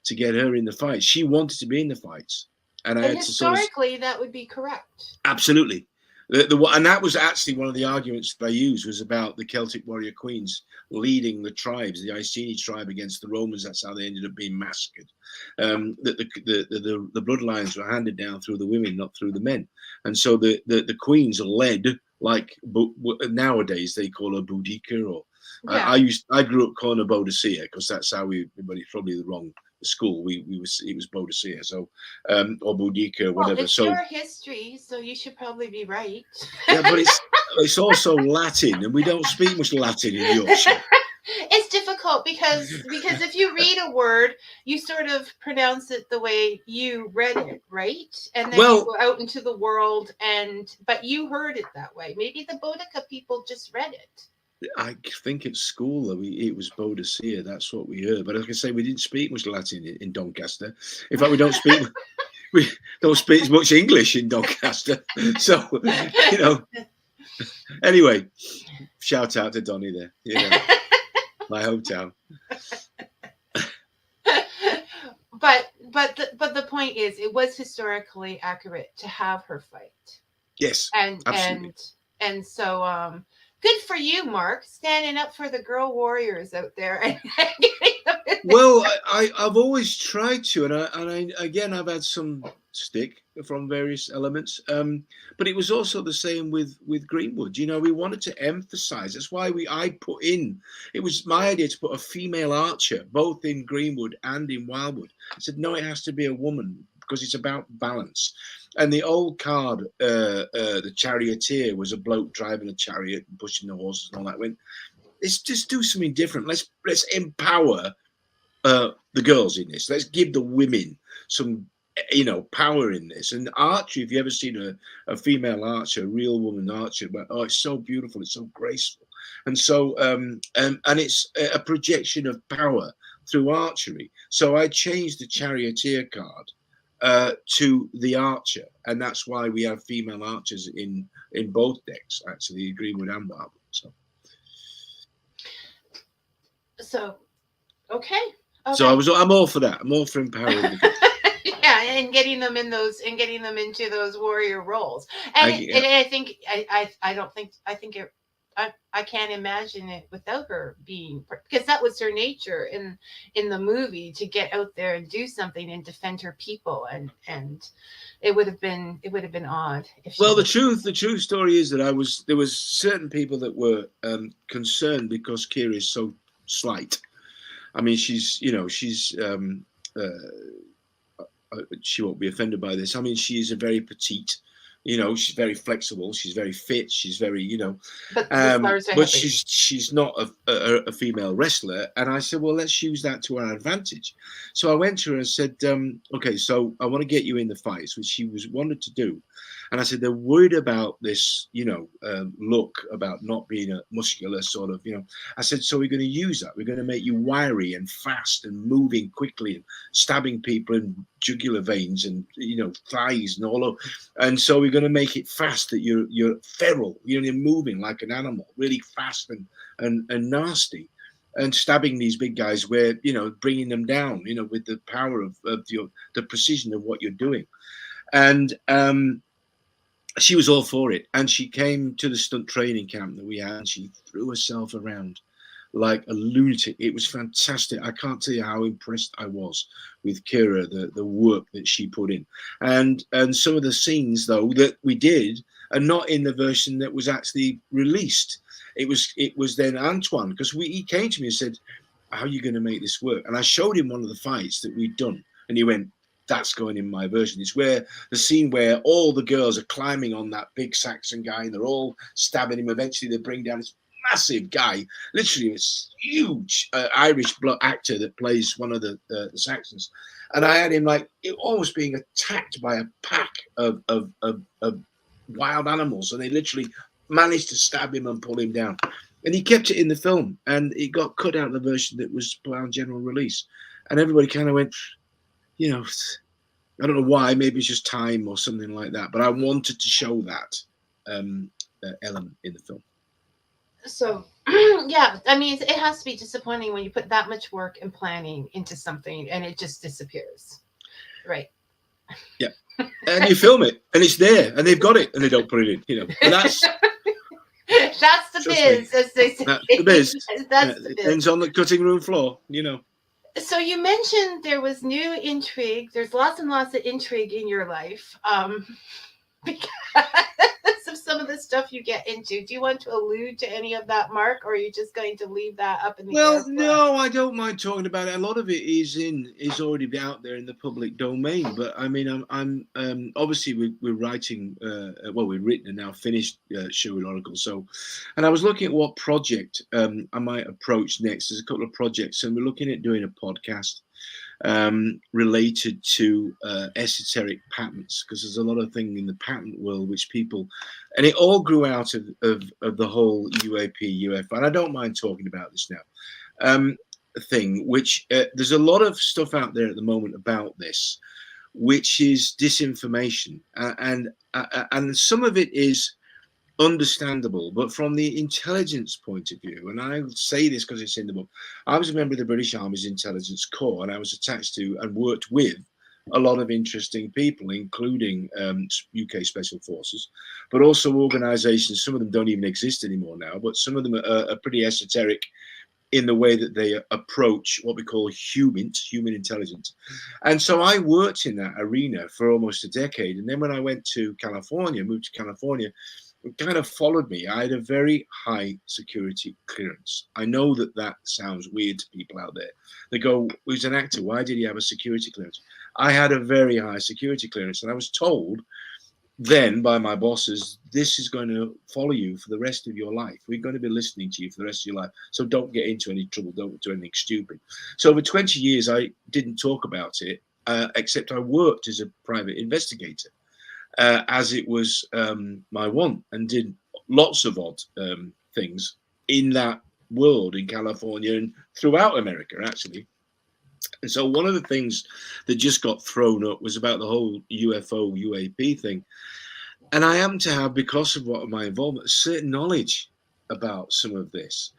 to get her in the fights. She wanted to be in the fights, and I had historically, that would be correct. Absolutely. And that was actually one of the arguments that I used, was about the Celtic warrior queens leading the tribes, the Iceni tribe, against the Romans. That's how they ended up being massacred. That the bloodlines were handed down through the women, not through the men. And so the queens are led like nowadays they call her Boudica, or I grew up calling her Boadicea, because that's how but it's probably the wrong school. It was Boadicea, so or Boudica, whatever. It's your history, so you should probably be right. Yeah, but it's also Latin, and we don't speak much Latin in Yorkshire. It's difficult because if you read a word, you sort of pronounce it the way you read it, right? And then you go out into the world, but you heard it that way. Maybe the Boudica people just read it. I think at school it was Boadicea. That's what we heard. But like I say, we didn't speak much Latin in Doncaster. In fact, we don't speak as much English in Doncaster. So Anyway, shout out to Donny there. My hometown. But the point is, it was historically accurate to have her fight. Yes, absolutely. And so good for you, Mark, standing up for the girl warriors out there. And getting them in well, I've always tried to, and I've had some stick from various elements, but it was also the same with Greenwood. We wanted to emphasize. That's why I put in. It was my idea to put a female archer both in Greenwood and in Wildwood. I said no, it has to be a woman, because it's about balance. And the old card, the charioteer, was a bloke driving a chariot and pushing the horses and all that. Let's just do something different. Let's empower the girls in this. Let's give the women some, power in this. And archery, if you ever seen a female archer, a real woman archer, but it's so beautiful, it's so graceful, and so and it's a projection of power through archery. So I changed the charioteer card to the archer, and that's why we have female archers in both decks, actually, Greenwood and Wildwood. So okay. So I'm all for that. I'm all for empowering. Yeah, and getting them into those warrior roles. And I think I can't imagine it without her being, because that was her nature in the movie, to get out there and do something and defend her people, and it would have been odd if the true story is that there was certain people that were concerned because Kira is so slight. I mean, she won't be offended by this. I mean, she is a very petite, she's very flexible, she's very fit, she's very, but she's not a female wrestler. And I said, well, let's use that to our advantage. So I went to her and said, okay, so I want to get you in the fights, which she wanted to do. And I said, they're worried about this, look about not being a muscular sort of, I said, so we're going to use that. We're going to make you wiry and fast and moving quickly and stabbing people in jugular veins and, thighs and all over. And so we're going to make it fast, that you're feral, you're moving like an animal, really fast and nasty. And stabbing these big guys, where, bringing them down, with the power of the precision of what you're doing. And she was all for it, and she came to the stunt training camp that we had, and she threw herself around like a lunatic. It was fantastic. I can't tell you how impressed I was with Kira, the work that she put in, and some of the scenes though that we did are not in the version that was actually released. It was then Antoine, because he came to me and said, "How are you going to make this work?" And I showed him one of the fights that we'd done, and he went, "That's going in my version." It's where the scene where all the girls are climbing on that big Saxon guy and they're all stabbing him. Eventually they bring down this massive guy, literally a huge Irish actor that plays one of the Saxons. And I had him like almost being attacked by a pack of wild animals, and they literally managed to stab him and pull him down. And he kept it in the film, and it got cut out of the version that was put on general release. And everybody kind of went, you know, I don't know why, maybe it's just time or something like that. But I wanted to show that element in the film. So, yeah, I mean, it has to be disappointing when you put that much work and planning into something and it just disappears. Right. Yeah. And you film it and it's there and they've got it and they don't put it in, you know. And that's the biz, as they say. That's the biz. That's the biz. It ends on the cutting room floor, you know. So you mentioned there was new intrigue. There's lots and lots of intrigue in your life. Because of some of the stuff you get into. Do you want to allude to any of that, Mark, or are you just going to leave that up in the air? Well, no, I don't mind talking about it. A lot of it is already out there in the public domain. But I mean, I'm obviously we're writing. We've written and now finished Sherwood Oracle. So, and I was looking at what project I might approach next. There's a couple of projects, and we're looking at doing a podcast related to esoteric patents, because there's a lot of things in the patent world which people, and it all grew out of the whole UAP UFO, and I don't mind talking about this now, thing, which there's a lot of stuff out there at the moment about this, which is disinformation, and some of it is understandable, but from the intelligence point of view, and I say this because it's in the book, I was a member of the British Army's Intelligence Corps, and I was attached to and worked with a lot of interesting people, including UK Special Forces, but also organizations. Some of them don't even exist anymore now, but some of them are pretty esoteric in the way that they approach what we call HumInt, human intelligence. And so I worked in that arena for almost a decade, and then when I went to California, moved to California, it kind of followed me. I had a very high security clearance. I know that sounds weird to people out there. They go, who's an actor? Why did he have a security clearance? I had a very high security clearance, and I was told then by my bosses, this is going to follow you for the rest of your life. We're going to be listening to you for the rest of your life. So don't get into any trouble. Don't do anything stupid. So over 20 years, I didn't talk about it, except I worked as a private investigator. As it was my want, and did lots of odd things in that world in California and throughout America, actually. And so one of the things that just got thrown up was about the whole UFO, UAP thing. And I happen to have, because of what my involvement, certain knowledge about some of this.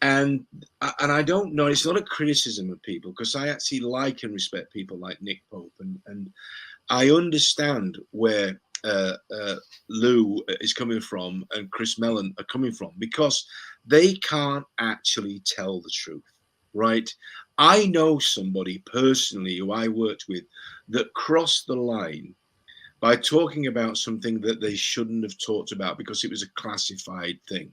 And I don't know, it's not a criticism of people, because I actually like and respect people like Nick Pope, and I understand where Lou is coming from and Chris Mellon are coming from, because they can't actually tell the truth, right? I know somebody personally who I worked with that crossed the line by talking about something that they shouldn't have talked about because it was a classified thing.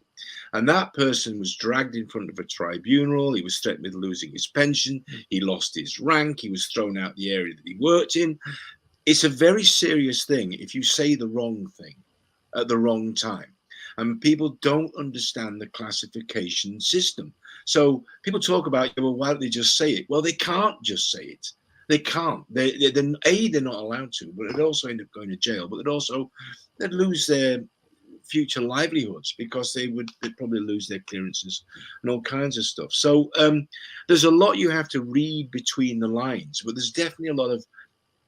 And that person was dragged in front of a tribunal. He was threatened with losing his pension. He lost his rank. He was thrown out the area that he worked in. It's a very serious thing if you say the wrong thing at the wrong time. And people don't understand the classification system. So people talk about, well, why don't they just say it? Well, they can't just say it. They can't. They're not allowed to, but they'd also end up going to jail. But they'd lose their future livelihoods, because they'd probably lose their clearances and all kinds of stuff. So there's a lot you have to read between the lines, but there's definitely a lot of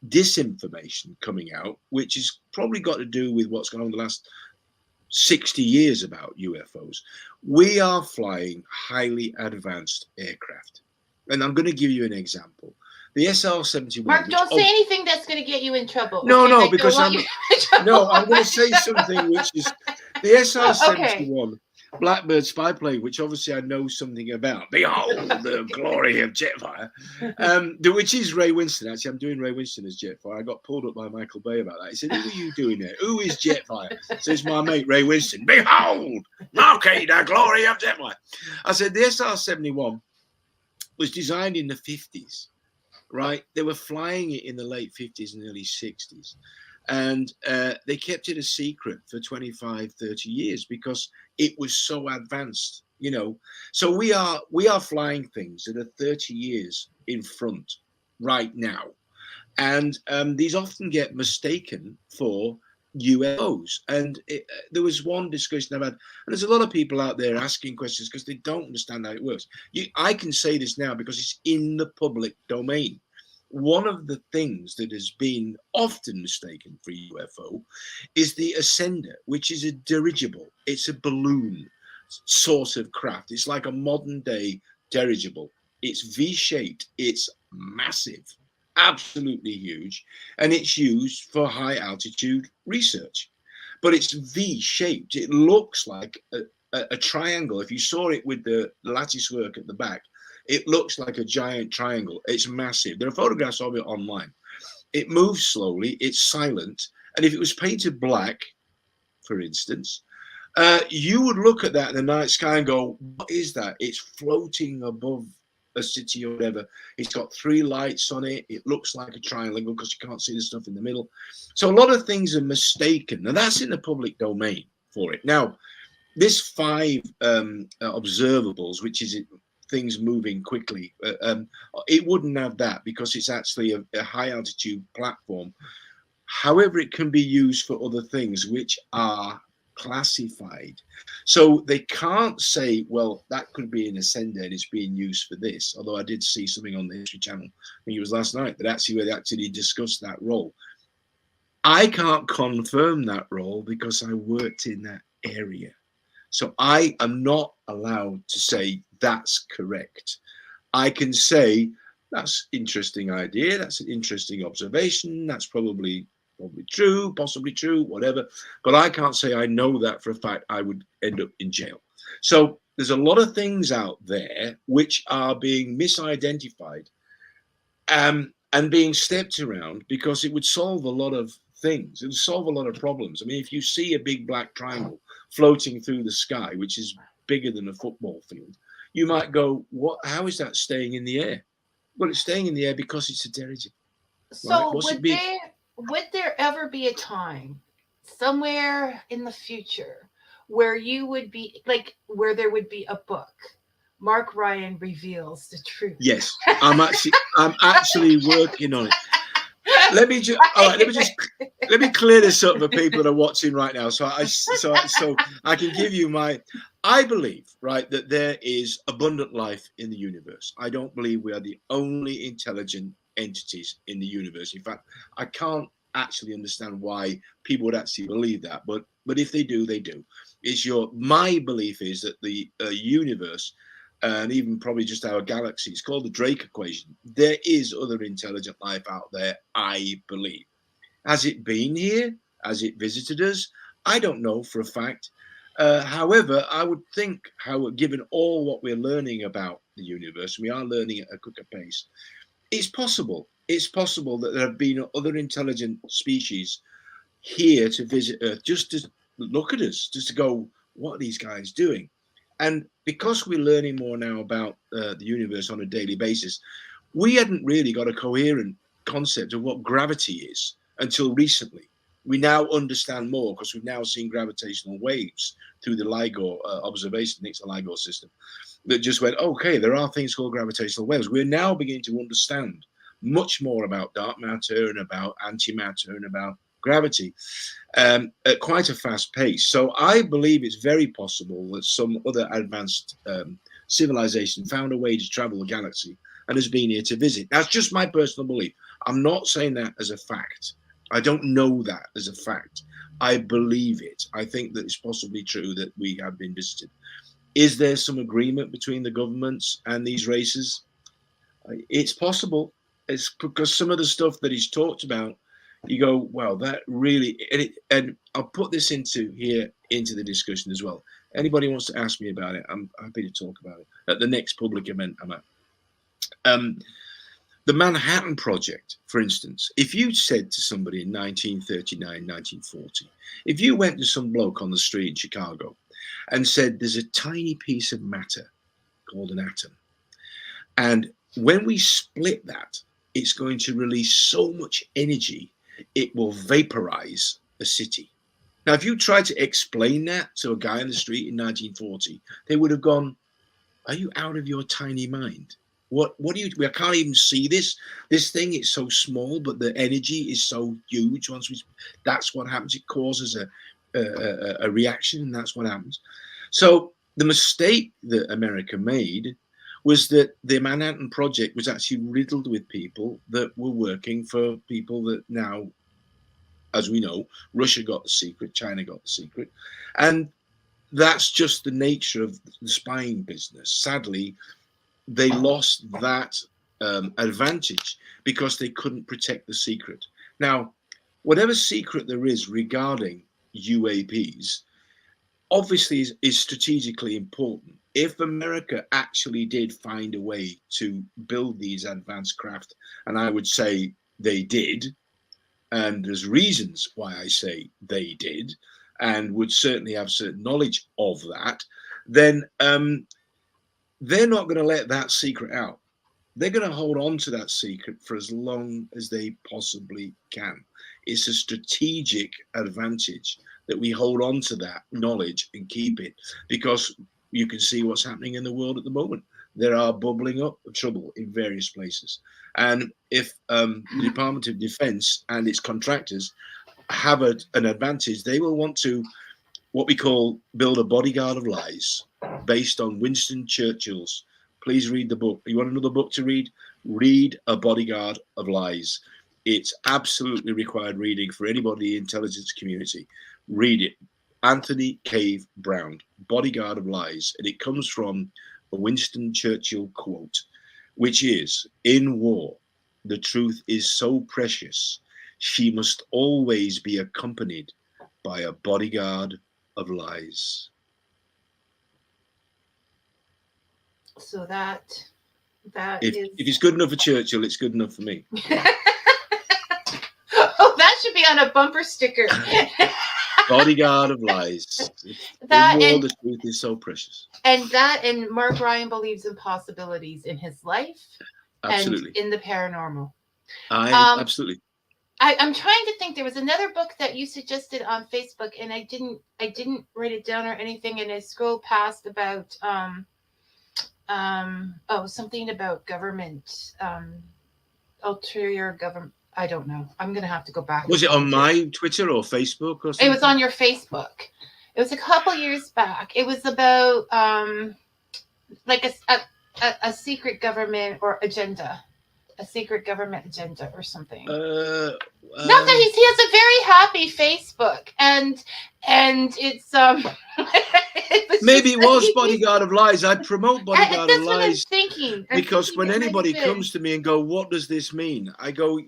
disinformation coming out, which has probably got to do with what's gone on the last 60 years about UFOs. We are flying highly advanced aircraft. And I'm going to give you an example. The SR-71. Mark, don't say anything that's going to get you in trouble. No, okay? no, because I'm going to say something which is the SR-71 okay. Blackbird spy plane, which obviously I know something about. Behold the glory of Jetfire, which is Ray Winston. Actually, I'm doing Ray Winston as Jetfire. I got pulled up by Michael Bay about that. He said, "Who are you doing there? Who is Jetfire?" So it's my mate Ray Winston. Behold, okay, the glory of Jetfire. I said the SR-71 was designed in the 50s, right? They were flying it in the late 50s and early 60s. And they kept it a secret for 25, 30 years because it was so advanced you know. So we are flying things that are 30 years in front right now, and these often get mistaken for UFOs. And there was one discussion I've had, and there's a lot of people out there asking questions because they don't understand how it works. I can say this now because it's in the public domain. One of the things that has been often mistaken for UFO is the Ascender, which is a dirigible. It's a balloon sort of craft. It's like a modern day dirigible. It's V-shaped. It's massive, absolutely huge, and it's used for high altitude research. But it's V-shaped. It looks like a triangle. If you saw it with the lattice work at the back, it looks like a giant triangle. It's massive. There are photographs of it online. It moves slowly. It's silent. And if it was painted black, for instance, you would look at that in the night sky and go, what is that? It's floating above a city or whatever. It's got 3 lights on it. It looks like a triangle because you can't see the stuff in the middle. So a lot of things are mistaken. And that's in the public domain for it. Now, this 5 observables, which is things moving quickly, it wouldn't have that because it's actually a high altitude platform. However, it can be used for other things which are classified. So they can't say, well, that could be an Ascender and it's being used for this. Although I did see something on the History Channel, I think it was last night, that actually where they actually discussed that role. I can't confirm that role because I worked in that area. So I am not allowed to say that's correct. I can say that's interesting idea, that's an interesting observation, that's probably true, possibly true, whatever. But I can't say I know that for a fact. I would end up in jail. So there's a lot of things out there which are being misidentified and being stepped around because it would solve a lot of things. It would solve a lot of problems. I mean, if you see a big black triangle floating through the sky, which is bigger than a football field, you might go, "What? How is that staying in the air?" Well, it's staying in the air because it's a dirigible. So right? Would there ever be a time somewhere in the future where you would be like where there would be a book? Mark Ryan reveals the truth. Yes, I'm actually working on it. Let me clear this up for people that are watching right now. So I can give you I believe, right, that there is abundant life in the universe. I don't believe we are the only intelligent entities in the universe. In fact, I can't actually understand why people would actually believe that, but if they do, they do. My belief is that the universe, and even probably just our galaxy, it's called the Drake equation. There is other intelligent life out there, I believe. Has it been here? Has it visited us? I don't know for a fact. However, I would think, given all what we're learning about the universe, we are learning at a quicker pace, it's possible. It's possible that there have been other intelligent species here to visit Earth, just to look at us, just to go, what are these guys doing? And because we're learning more now about the universe on a daily basis, we hadn't really got a coherent concept of what gravity is until recently. We now understand more because we've now seen gravitational waves through the LIGO observation, I think it's the LIGO system, that just went, okay, there are things called gravitational waves. We're now beginning to understand much more about dark matter and about antimatter and about gravity at quite a fast pace. So I believe it's very possible that some other advanced civilization found a way to travel the galaxy and has been here to visit. That's just my personal belief. I'm not saying that as a fact. I don't know that as a fact. I believe it. I think that it's possibly true that we have been visited. Is there some agreement between the governments and these races? It's possible. It's because some of the stuff that he's talked about, you go, well, that really, and I'll put this into the discussion as well. Anybody wants to ask me about it, I'm happy to talk about it at the next public event I'm at. The Manhattan Project, for instance, if you said to somebody in 1939, 1940, if you went to some bloke on the street in Chicago and said, there's a tiny piece of matter called an atom, and when we split that, it's going to release so much energy, it will vaporize a city. Now, if you tried to explain that to a guy in the street in 1940, they would have gone, "Are you out of your tiny mind? What do you? I can't even see this thing. It's so small, but the energy is so huge. That's what happens. It causes a reaction, and that's what happens." So the mistake that America made was that the Manhattan Project was actually riddled with people that were working for people that now, as we know, Russia got the secret, China got the secret, and that's just the nature of the spying business. Sadly, they lost that advantage because they couldn't protect the secret. Now, whatever secret there is regarding UAPs, obviously is strategically important. If America actually did find a way to build these advanced craft, and I would say they did, and there's reasons why I say they did, and would certainly have certain knowledge of that, then they're not going to let that secret out. They're going to hold on to that secret for as long as they possibly can. It's a strategic advantage that we hold on to that knowledge and keep it, because you can see what's happening in the world at the moment. There are bubbling up of trouble in various places. And if the Department of Defense and its contractors have an advantage, they will want to, what we call, build a bodyguard of lies based on Winston Churchill's. Please read the book. You want another book to read? Read A Bodyguard of Lies. It's absolutely required reading for anybody in the intelligence community. Read it. Anthony Cave Brown, Bodyguard of Lies. And it comes from a Winston Churchill quote, which is, "In war, the truth is so precious, she must always be accompanied by a bodyguard of lies." So that if it's good enough for Churchill, it's good enough for me. Oh, that should be on a bumper sticker. Bodyguard of lies. That, in war, and the truth is so precious. And Mark Ryan believes in possibilities in his life. Absolutely. And in the paranormal. Absolutely. I'm trying to think. There was another book that you suggested on Facebook, and I didn't write it down or anything, and I scrolled past about something about government, ulterior government. I don't know. I'm gonna have to go back. Was it on my Twitter or Facebook or something? It was on your Facebook. It was a couple years back. It was about like a secret government or agenda. A secret government agenda or something. Not that he has a very happy Facebook, and it's maybe it was Bodyguard of Lies. I promote Bodyguard of Lies. That's what I'm thinking. Because when anybody comes to me and go, "What does this mean?" I go,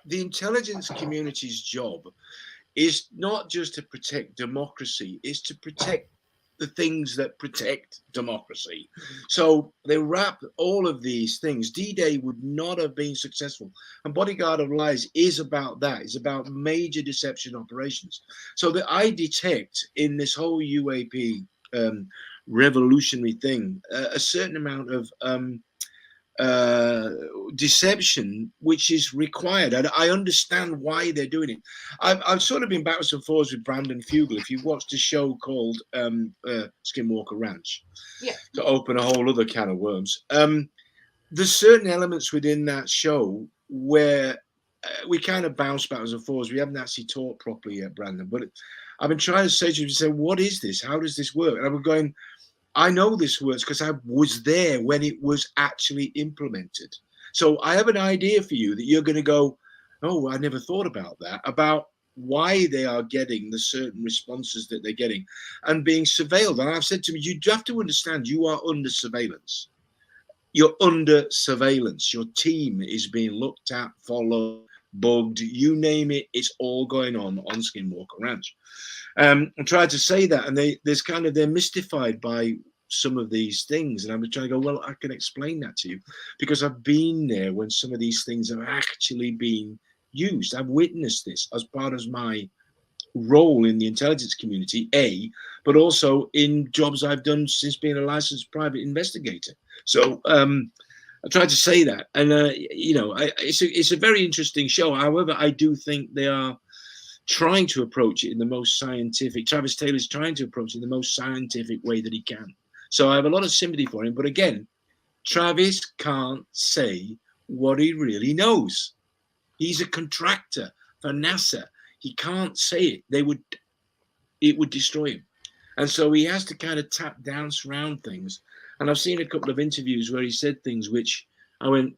the intelligence community's job is not just to protect democracy, it's to protect the things that protect democracy. So they wrap all of these things. D-Day would not have been successful. And Bodyguard of Lies is about that. It's about major deception operations. So that I detect in this whole UAP revolutionary thing a certain amount of deception which is required. I understand why they're doing it. I've sort of been backwards and forwards with Brandon Fugel. If you've watched a show called Skinwalker Ranch, to open a whole other can of worms, there's certain elements within that show where we kind of bounce backwards and forwards. We haven't actually talked properly yet, Brandon, but I've been trying to say to you, what is this? How does this work? And I'm going, I know this works because I was there when it was actually implemented. So I have an idea for you that you're going to go, "Oh, I never thought about that," about why they are getting the certain responses that they're getting and being surveilled. And I've said to me, you have to understand you are under surveillance. You're under surveillance. Your team is being looked at, followed, bugged, you name it. It's all going on Skinwalker Ranch. I tried to say that, and they're mystified by some of these things, and I'm trying to go, well, I can explain that to you because I've been there when some of these things have actually been used. I've witnessed this as part of my role in the intelligence community, but also in jobs I've done since being a licensed private investigator. So I tried to say that, and it's a very interesting show. However, I do think they are trying to approach it in the most scientific. Travis Taylor's trying to approach it in the most scientific way that he can. So I have a lot of sympathy for him. But again, Travis can't say what he really knows. He's a contractor for NASA. He can't say it. It would destroy him. And so he has to kind of tap dance around things. And I've seen a couple of interviews where he said things which I went,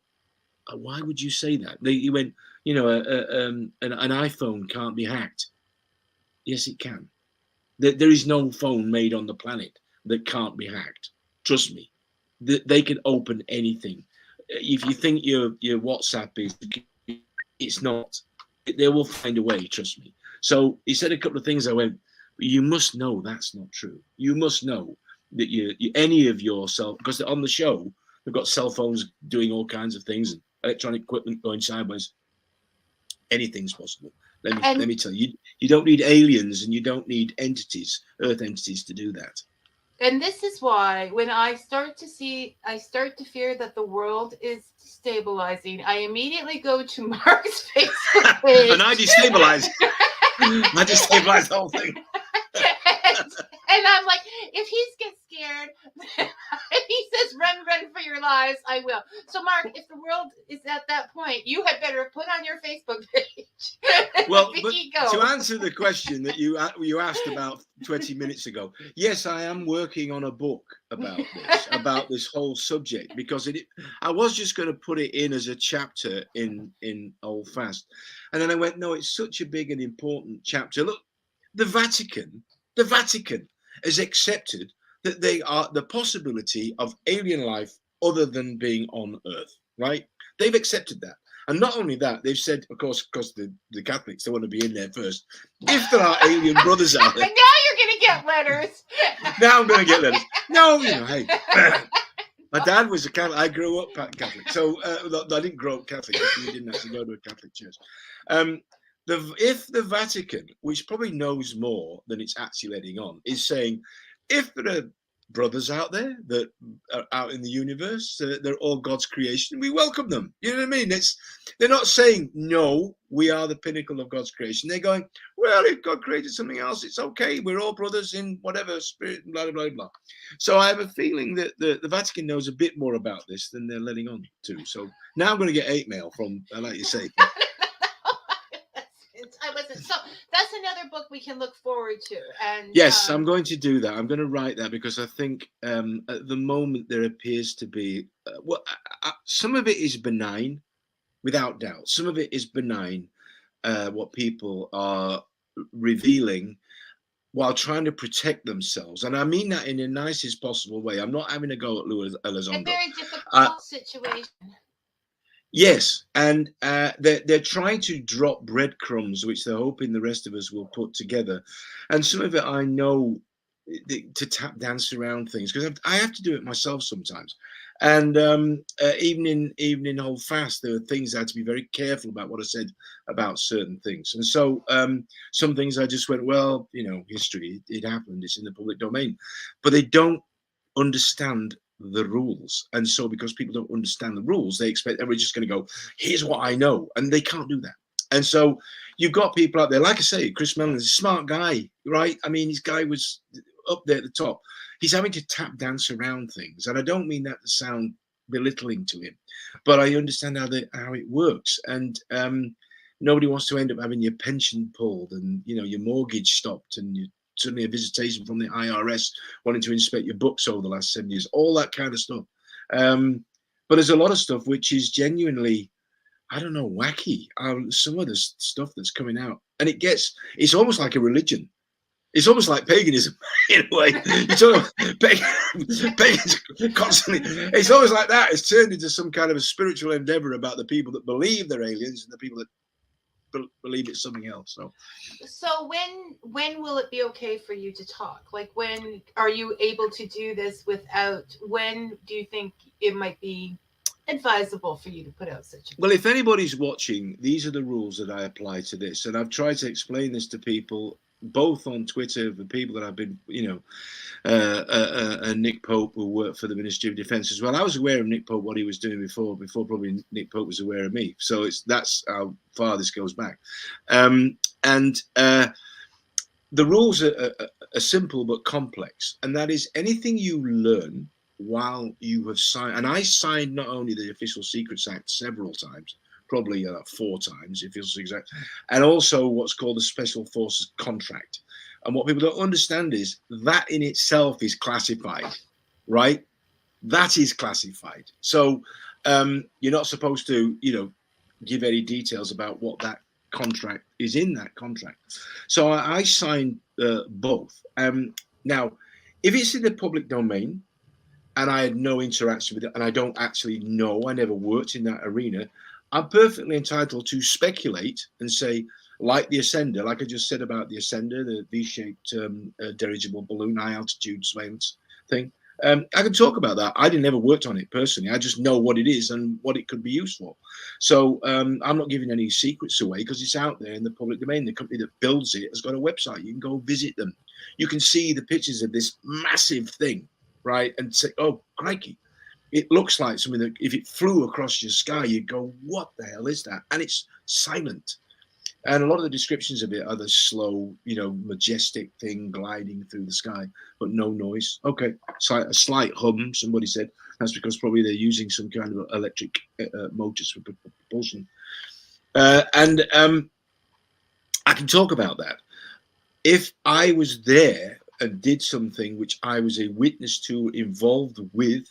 why would you say that? He went, you know, an iPhone can't be hacked. Yes, it can. There is no phone made on the planet that can't be hacked. Trust me. They can open anything. If you think your WhatsApp is, it's not. They will find a way, trust me. So he said a couple of things. I went, you must know that's not true. You must know that any of your cell, because on the show, they've got cell phones doing all kinds of things and electronic equipment going sideways. Anything's possible. Let me tell you, you don't need aliens and you don't need Earth entities to do that. And this is why when I start to fear that the world is destabilizing, I immediately go to Mark's Facebook page. And I destabilize. I destabilize the whole thing. And I'm like, if he gets scared, if he says run for your lives, I will. So Mark, if the world is at that point, you had better put on your Facebook page. Well, Vicky, but go. to answer the question that you asked about 20 minutes ago, yes, I am working on a book about this whole subject, because I was just going to put it in as a chapter in Old Fast, and then I went, no, it's such a big and important chapter. Look, the Vatican has accepted that they are the possibility of alien life other than being on Earth, right? They've accepted that. And not only that, they've said, of course, because the Catholics, they want to be in there first. If there are alien brothers out there. But now you're going to get letters. Now I'm going to get letters. No, you know, hey. My dad was a Catholic. I grew up Catholic. So I didn't grow up Catholic. We didn't actually go to a Catholic church. If the Vatican, which probably knows more than it's actually letting on, is saying, if there are brothers out there that are out in the universe, they're all God's creation, we welcome them. You know what I mean? They're not saying, no, we are the pinnacle of God's creation. They're going, well, if God created something else, it's okay. We're all brothers in whatever spirit, blah, blah, blah. So I have a feeling that the Vatican knows a bit more about this than they're letting on to. So now I'm going to get hate mail from, like you say. I wasn't. So that's another book we can look forward to. And yes, I'm going to do that. I'm going to write that, because I think at the moment there appears to be some of it is benign, without doubt. Some of it is benign, what people are revealing while trying to protect themselves, and I mean that in the nicest possible way. I'm not having a go at Luis Elizondo. A very difficult situation. Yes, and they're trying to drop breadcrumbs, which they're hoping the rest of us will put together. And some of it I know to tap dance around things, because I have to do it myself sometimes. And even in Hold Fast, there are things I had to be very careful about what I said about certain things. And so some things I just went, well, you know, history, it happened, it's in the public domain. But they don't understand the rules, and so because people don't understand the rules, they expect everybody's just going to go, here's what I know, and they can't do that. And so you've got people out there, like I say, Chris Mellon is a smart guy, right? I mean, this guy was up there at the top. He's having to tap dance around things, and I don't mean that to sound belittling to him, but I understand how it works. And nobody wants to end up having your pension pulled and, you know, your mortgage stopped, and suddenly a visitation from the IRS wanting to inspect your books over the last 7 years, all that kind of stuff. But there's a lot of stuff which is genuinely, I don't know, wacky. Some of the stuff that's coming out, and it's almost like a religion. It's almost like paganism in a way. It's almost, pagans constantly. It's almost like that. It's turned into some kind of a spiritual endeavor about the people that believe they're aliens and the people that believe it's something else. So when will it be okay for you to talk? Like, when are you able to do this without? When do you think it might be advisable for you to put out such a well, if anybody's watching, these are the rules that I apply to this, and I've tried to explain this to people both on Twitter, the people that I've been, Nick Pope, who worked for the Ministry of Defence as well. I was aware of Nick Pope, what he was doing before probably Nick Pope was aware of me. So that's how far this goes back. The rules are simple but complex, and that is anything you learn while you have signed. And I signed not only the Official Secrets Act several times, probably 4 times, if it's exact, and also what's called the Special Forces contract. And what people don't understand is that in itself is classified, right? That is classified. So you're not supposed to, give any details about what that contract is in that contract. So I signed both. Now, if it's in the public domain and I had no interaction with it and I don't actually know, I never worked in that arena, I'm perfectly entitled to speculate and say, like the Ascender, like I just said about the Ascender, the V-shaped dirigible balloon, high altitude surveillance thing. I can talk about that. I never worked on it personally. I just know what it is and what it could be used for. So I'm not giving any secrets away because it's out there in the public domain. The company that builds it has got a website. You can go visit them. You can see the pictures of this massive thing, right? And say, oh, crikey. It looks like something that if it flew across your sky, you'd go, what the hell is that? And it's silent. And a lot of the descriptions of it are the slow, majestic thing gliding through the sky, but no noise. Okay, a slight hum, somebody said. That's because probably they're using some kind of electric motors for propulsion. And I can talk about that. If I was there and did something which I was a witness to, involved with,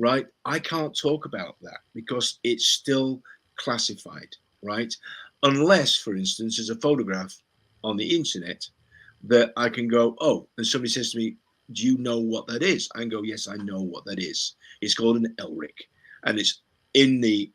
right, I can't talk about that because it's still classified, right? Unless, for instance, there's a photograph on the internet that I can go, oh, and somebody says to me, do you know what that is? I can go, yes, I know what that is. It's called an LRIC, and it's in the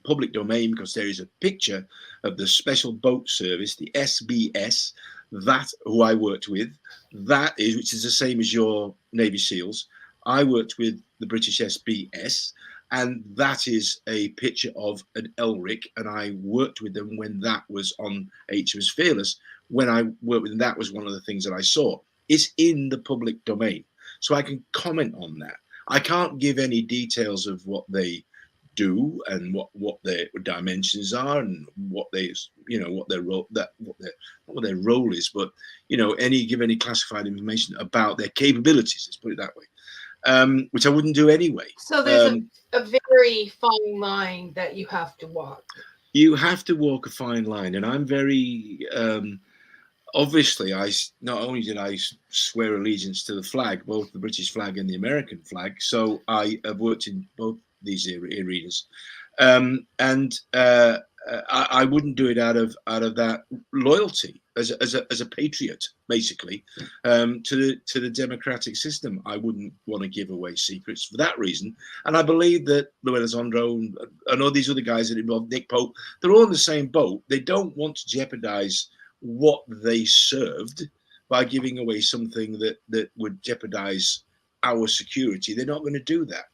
public domain because there is a picture of the Special Boat Service, the SBS, that who I worked with, that is, which is the same as your Navy SEALs. I worked with the British SBS, and that is a picture of an LRIC, and I worked with them when that was on HMS Fearless. When I worked with them, that was one of the things that I saw. It's in the public domain, so I can comment on that. I can't give any details of what they do and what their dimensions are and what they, what their role, what their role is, but give any classified information about their capabilities. Let's put it that way. Which I wouldn't do anyway. So there's a very fine line that you have to walk. You have to walk a fine line, and I'm very obviously. I not only did I swear allegiance to the flag, both the British flag and the American flag, so I have worked in both these arenas, and I wouldn't do it out of that loyalty as a patriot, basically, to the democratic system. I wouldn't want to give away secrets for that reason. And I believe that Luis Alessandro and all these other guys that involved, Nick Pope, they're all in the same boat. They don't want to jeopardize what they served by giving away something that would jeopardize our security. They're not going to do that.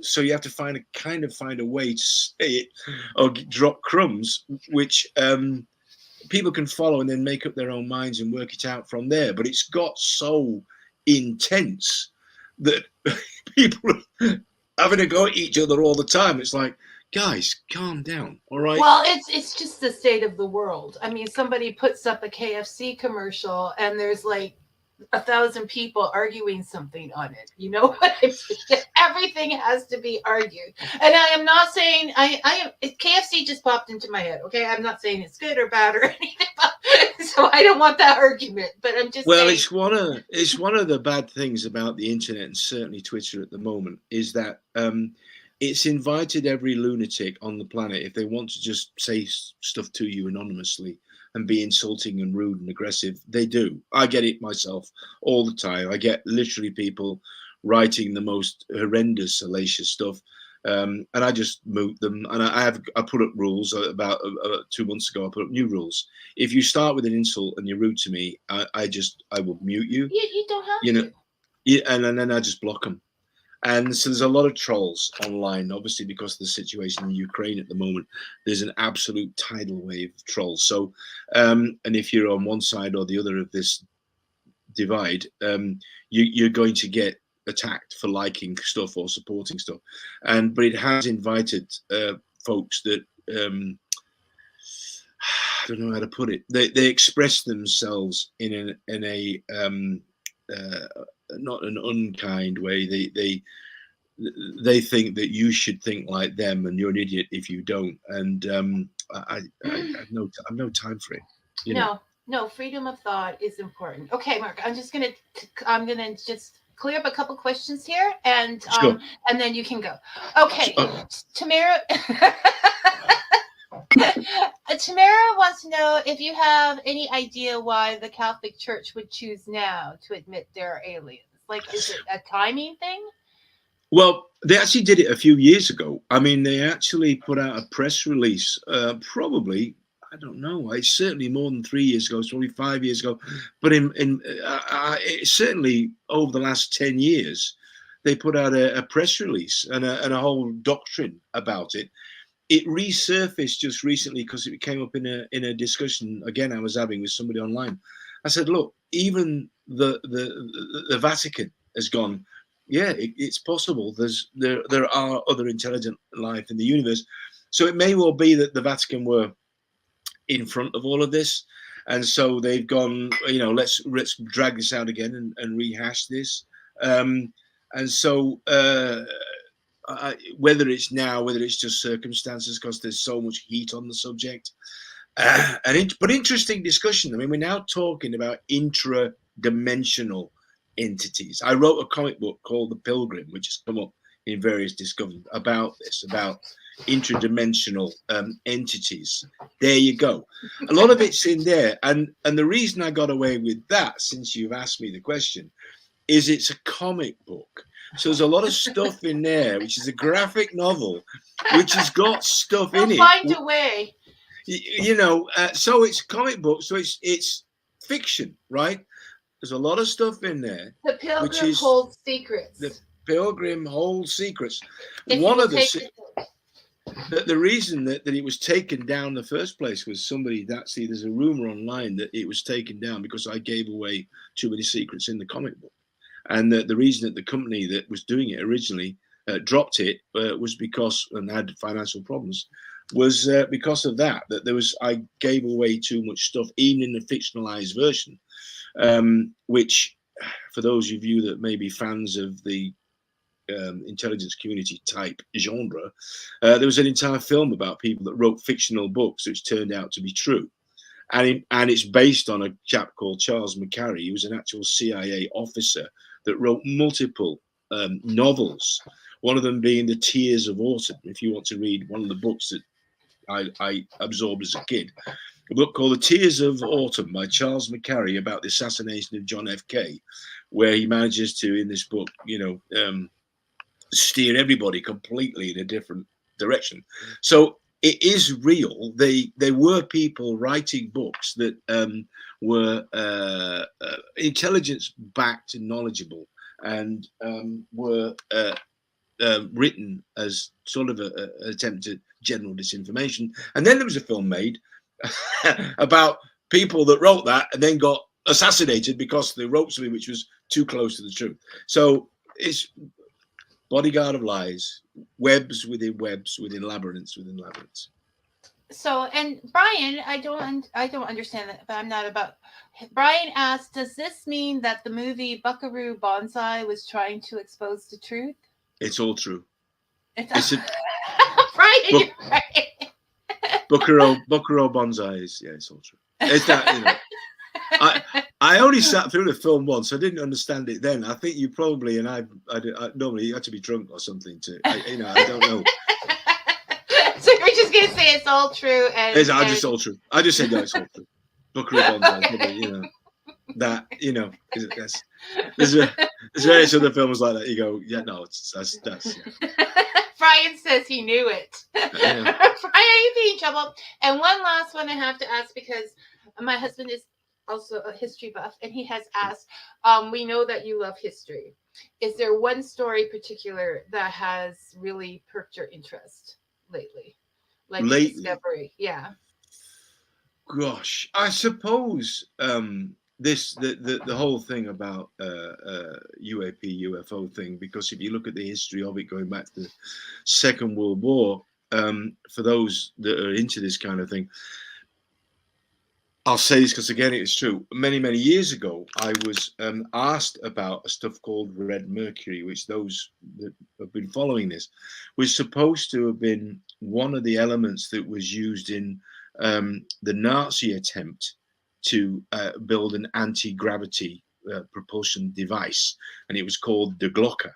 So you have to find a way to say it or drop crumbs, which people can follow and then make up their own minds and work it out from there. But it's got so intense that people are having to go at each other all the time. It's like, guys, calm down, all right? Well, it's just the state of the world. I mean, somebody puts up a KFC commercial and there's like 1,000 people arguing something on it. You know what I mean? Everything has to be argued. And I am not saying KFC just popped into my head. Okay, I'm not saying it's good or bad or anything. So I don't want that argument. But I'm just saying. It's one of the bad things about the internet and certainly Twitter at the moment is that it's invited every lunatic on the planet, if they want to just say stuff to you anonymously and be insulting and rude and aggressive, they do. I get it myself all the time. I get literally people writing the most horrendous, salacious stuff, and I just mute them. And I put up rules about 2 months ago. I put up new rules. If you start with an insult and you're rude to me, I will mute you. You don't have to. Yeah, and then I just block them. And so there's a lot of trolls online, obviously, because of the situation in Ukraine at the moment. There's an absolute tidal wave of trolls. So, and if you're on one side or the other of this divide, you're going to get attacked for liking stuff or supporting stuff. But it has invited folks that I don't know how to put it. They express themselves in a not an unkind way. They think that you should think like them, and you're an idiot if you don't. And I have no time for it. No, freedom of thought is important. Okay, Mark, I'm gonna just clear up a couple questions here, and Sure. and then you can go. Okay, Tamara. Tamara wants to know if you have any idea why the Catholic Church would choose now to admit there are aliens. Like, is it a timing thing? Well, they actually did it a few years ago. I mean, they actually put out a press release, probably, I don't know, it's certainly more than 3 years ago, it's probably 5 years ago. But certainly over the last 10 years, they put out a press release and a whole doctrine about it. It resurfaced just recently because it came up in a discussion again I was having with somebody online. I said, look, even the Vatican has gone, yeah, it's possible. There are other intelligent life in the universe. So it may well be that the Vatican were in front of all of this, and so they've gone, let's drag this out again and rehash this. And so whether it's now, whether it's just circumstances, because there's so much heat on the subject, but interesting discussion. I mean, we're now talking about intra-dimensional entities. I wrote a comic book called The Pilgrim, which has come up in various discussions about this, about intra-dimensional entities. There you go. A lot of it's in there, and the reason I got away with that, since you've asked me the question, is it's a comic book. So there's a lot of stuff in there, which is a graphic novel, which has got stuff in it. Find a way. So it's a comic book, so it's fiction, right? There's a lot of stuff in there. The Pilgrim holds secrets. The Pilgrim holds secrets. One of the reason that it was taken down in the first place was there's a rumor online that it was taken down because I gave away too many secrets in the comic book. And the reason that the company that was doing it originally dropped it was because, and had financial problems, was because of that I gave away too much stuff, even in the fictionalized version, which, for those of you that may be fans of the intelligence community type genre, there was an entire film about people that wrote fictional books which turned out to be true. And it's based on a chap called Charles McCarry, who was an actual CIA officer that wrote multiple novels, one of them being The Tears of Autumn. If you want to read one of the books that I absorbed as a kid, a book called The Tears of Autumn by Charles McCarry about the assassination of John F.K., where he manages to, in this book, steer everybody completely in a different direction. So it is real. There were people writing books that were intelligence-backed and knowledgeable, and were written as sort of an attempt at general disinformation. And then there was a film made about people that wrote that and then got assassinated because they wrote something which was too close to the truth. So it's bodyguard of lies, webs within labyrinths within labyrinths. So, and Brian, I don't understand that, but I'm not about. Brian asked, does this mean that the movie Buckaroo Banzai was trying to expose the truth? It's all true. Brian, you're right. Buckaroo Banzai is, yeah, it's all true. It's that, I only sat through the film once. I didn't understand it then. I think you probably, and I normally you had to be drunk or something to, I don't know. So you're just gonna say it's all true, and it's all true. I just said no, it's all true. Buckaroo Banzai, there's various other films like that. You go, yeah, no, that's. Yeah. Brian says he knew it. Yeah. Brian, you be in trouble. And one last one I have to ask, because my husband is also a history buff, and he has asked, we know that you love history. Is there one story particular that has really perked your interest lately? Like a Lately, discovery? Yeah. gosh, I suppose the whole thing about UAP UFO thing, because if you look at the history of it going back to the Second World War, for those that are into this kind of thing, I'll say this because again, it's true. Many years ago, I was asked about a stuff called red mercury, which those that have been following this was supposed to have been one of the elements that was used in the Nazi attempt to build an anti-gravity propulsion device, and it was called the Glocker.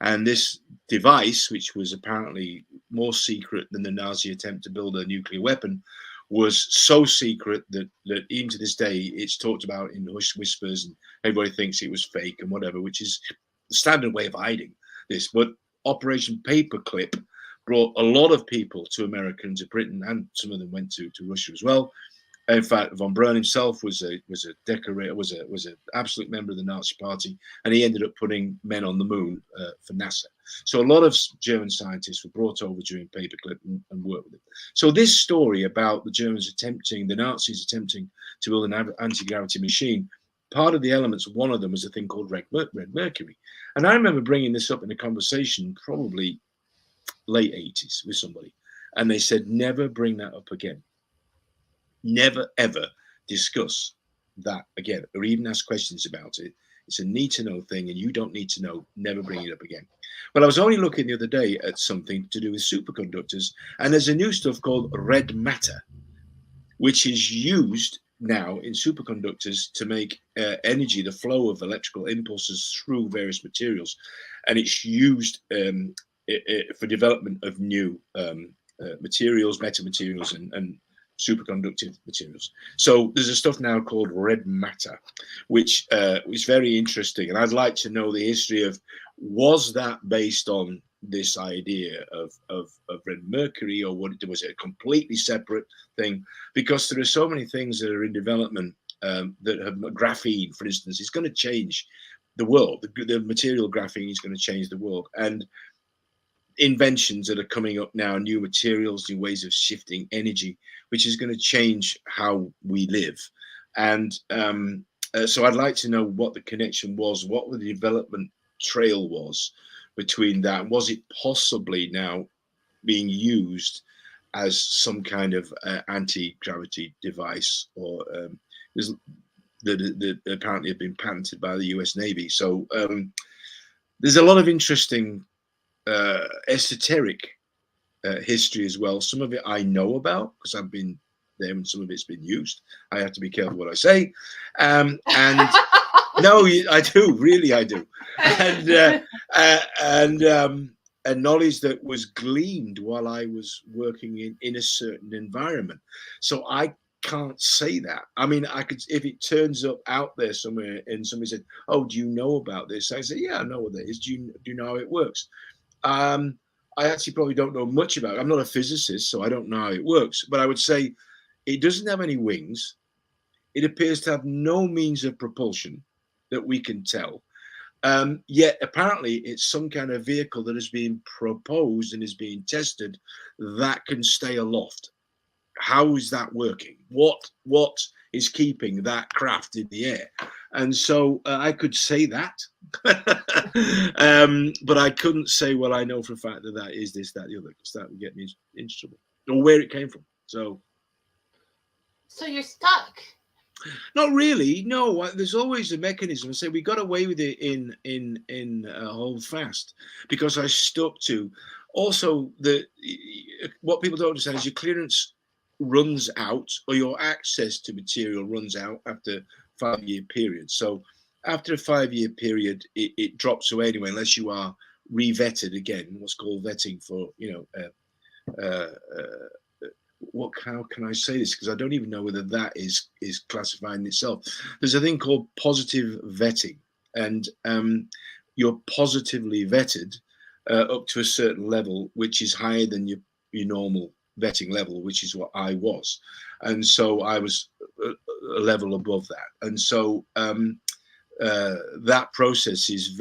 And this device, which was apparently more secret than the Nazi attempt to build a nuclear weapon, was so secret that even to this day, it's talked about in hush whispers, and everybody thinks it was fake and whatever, which is the standard way of hiding this. But Operation Paperclip brought a lot of people to America and to Britain, and some of them went to Russia as well. In fact, von Braun himself was a decorator, was an absolute member of the Nazi Party, and he ended up putting men on the moon for NASA. So a lot of German scientists were brought over during Paperclip and worked with it. So this story about the Nazis attempting to build an anti-gravity machine, part of the elements, one of them was a thing called red mercury. And I remember bringing this up in a conversation probably late 80s with somebody, and they said, never bring that up again. Never ever discuss that again, or even ask questions about it. It's a need to know thing, and you don't need to know. Never bring it up again. Well, I was only looking the other day at something to do with superconductors, and there's a new stuff called red matter, which is used now in superconductors to make energy, the flow of electrical impulses through various materials, and it's used for development of new materials, metamaterials, and superconductive materials. So there's a stuff now called red matter, which is very interesting. And I'd like to know the history of, was that based on this idea of red mercury, or was it a completely separate thing? Because there are so many things that are in development that have graphene, for instance, is going to change the world. The material graphene is going to change the world. And inventions that are coming up now, new materials, new ways of shifting energy, which is going to change how we live. And so I'd like to know what the connection was, what the development trail was between that. Was it possibly now being used as some kind of anti-gravity device, or that apparently have been patented by the US Navy? So there's a lot of interesting esoteric history as well. Some of it I know about because I've been there, and some of it's been used. I have to be careful what I say. And no, I do, really, I do. And knowledge that was gleaned while I was working in a certain environment. So I can't say that. I mean, I could, if it turns up out there somewhere and somebody said, "Oh, do you know about this?" I say, "Yeah, I know what that is. Do you know how it works?" I actually probably don't know much about it. I'm not a physicist, so I don't know how it works. But I would say it doesn't have any wings. It appears to have no means of propulsion that we can tell. Yet apparently it's some kind of vehicle that is being proposed and is being tested that can stay aloft. How is that working? What is keeping that craft in the air? And so I could say that, but I couldn't say, well, I know for a fact that is this, that, the other, because that would get me in trouble, or where it came from. So you're stuck. Not really. No, there's always a mechanism. I say we got away with it in Hold Fast because I stuck to. Also, what people don't understand is your clearance runs out, or your access to material runs out after 5-year period. So after a 5-year period, it drops away anyway, unless you are re-vetted again. What's called vetting for, how can I say this? Because I don't even know whether that is classifying itself. There's a thing called positive vetting, and you're positively vetted up to a certain level, which is higher than your normal vetting level, which is what I was. And so I was a level above that. And so that process is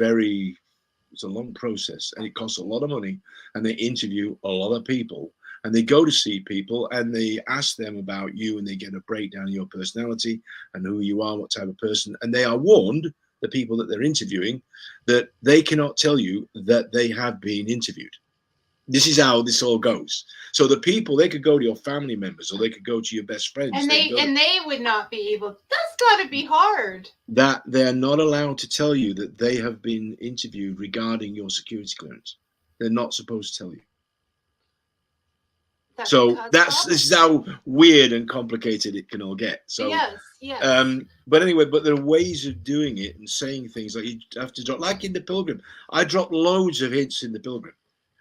it's a long process, and it costs a lot of money, and they interview a lot of people, and they go to see people, and they ask them about you, and they get a breakdown of your personality and who you are, what type of person, and they are warned, the people that they're interviewing, that they cannot tell you that they have been interviewed. This is how this all goes. So the people, they could go to your family members, or they could go to your best friends. And they would not be able. That's got to be hard. That they're not allowed to tell you that they have been interviewed regarding your security clearance. They're not supposed to tell you. So this is how weird and complicated it can all get. So yes. But anyway, but there are ways of doing it and saying things like you have to drop, like in the Pilgrim. I dropped loads of hints in the Pilgrim.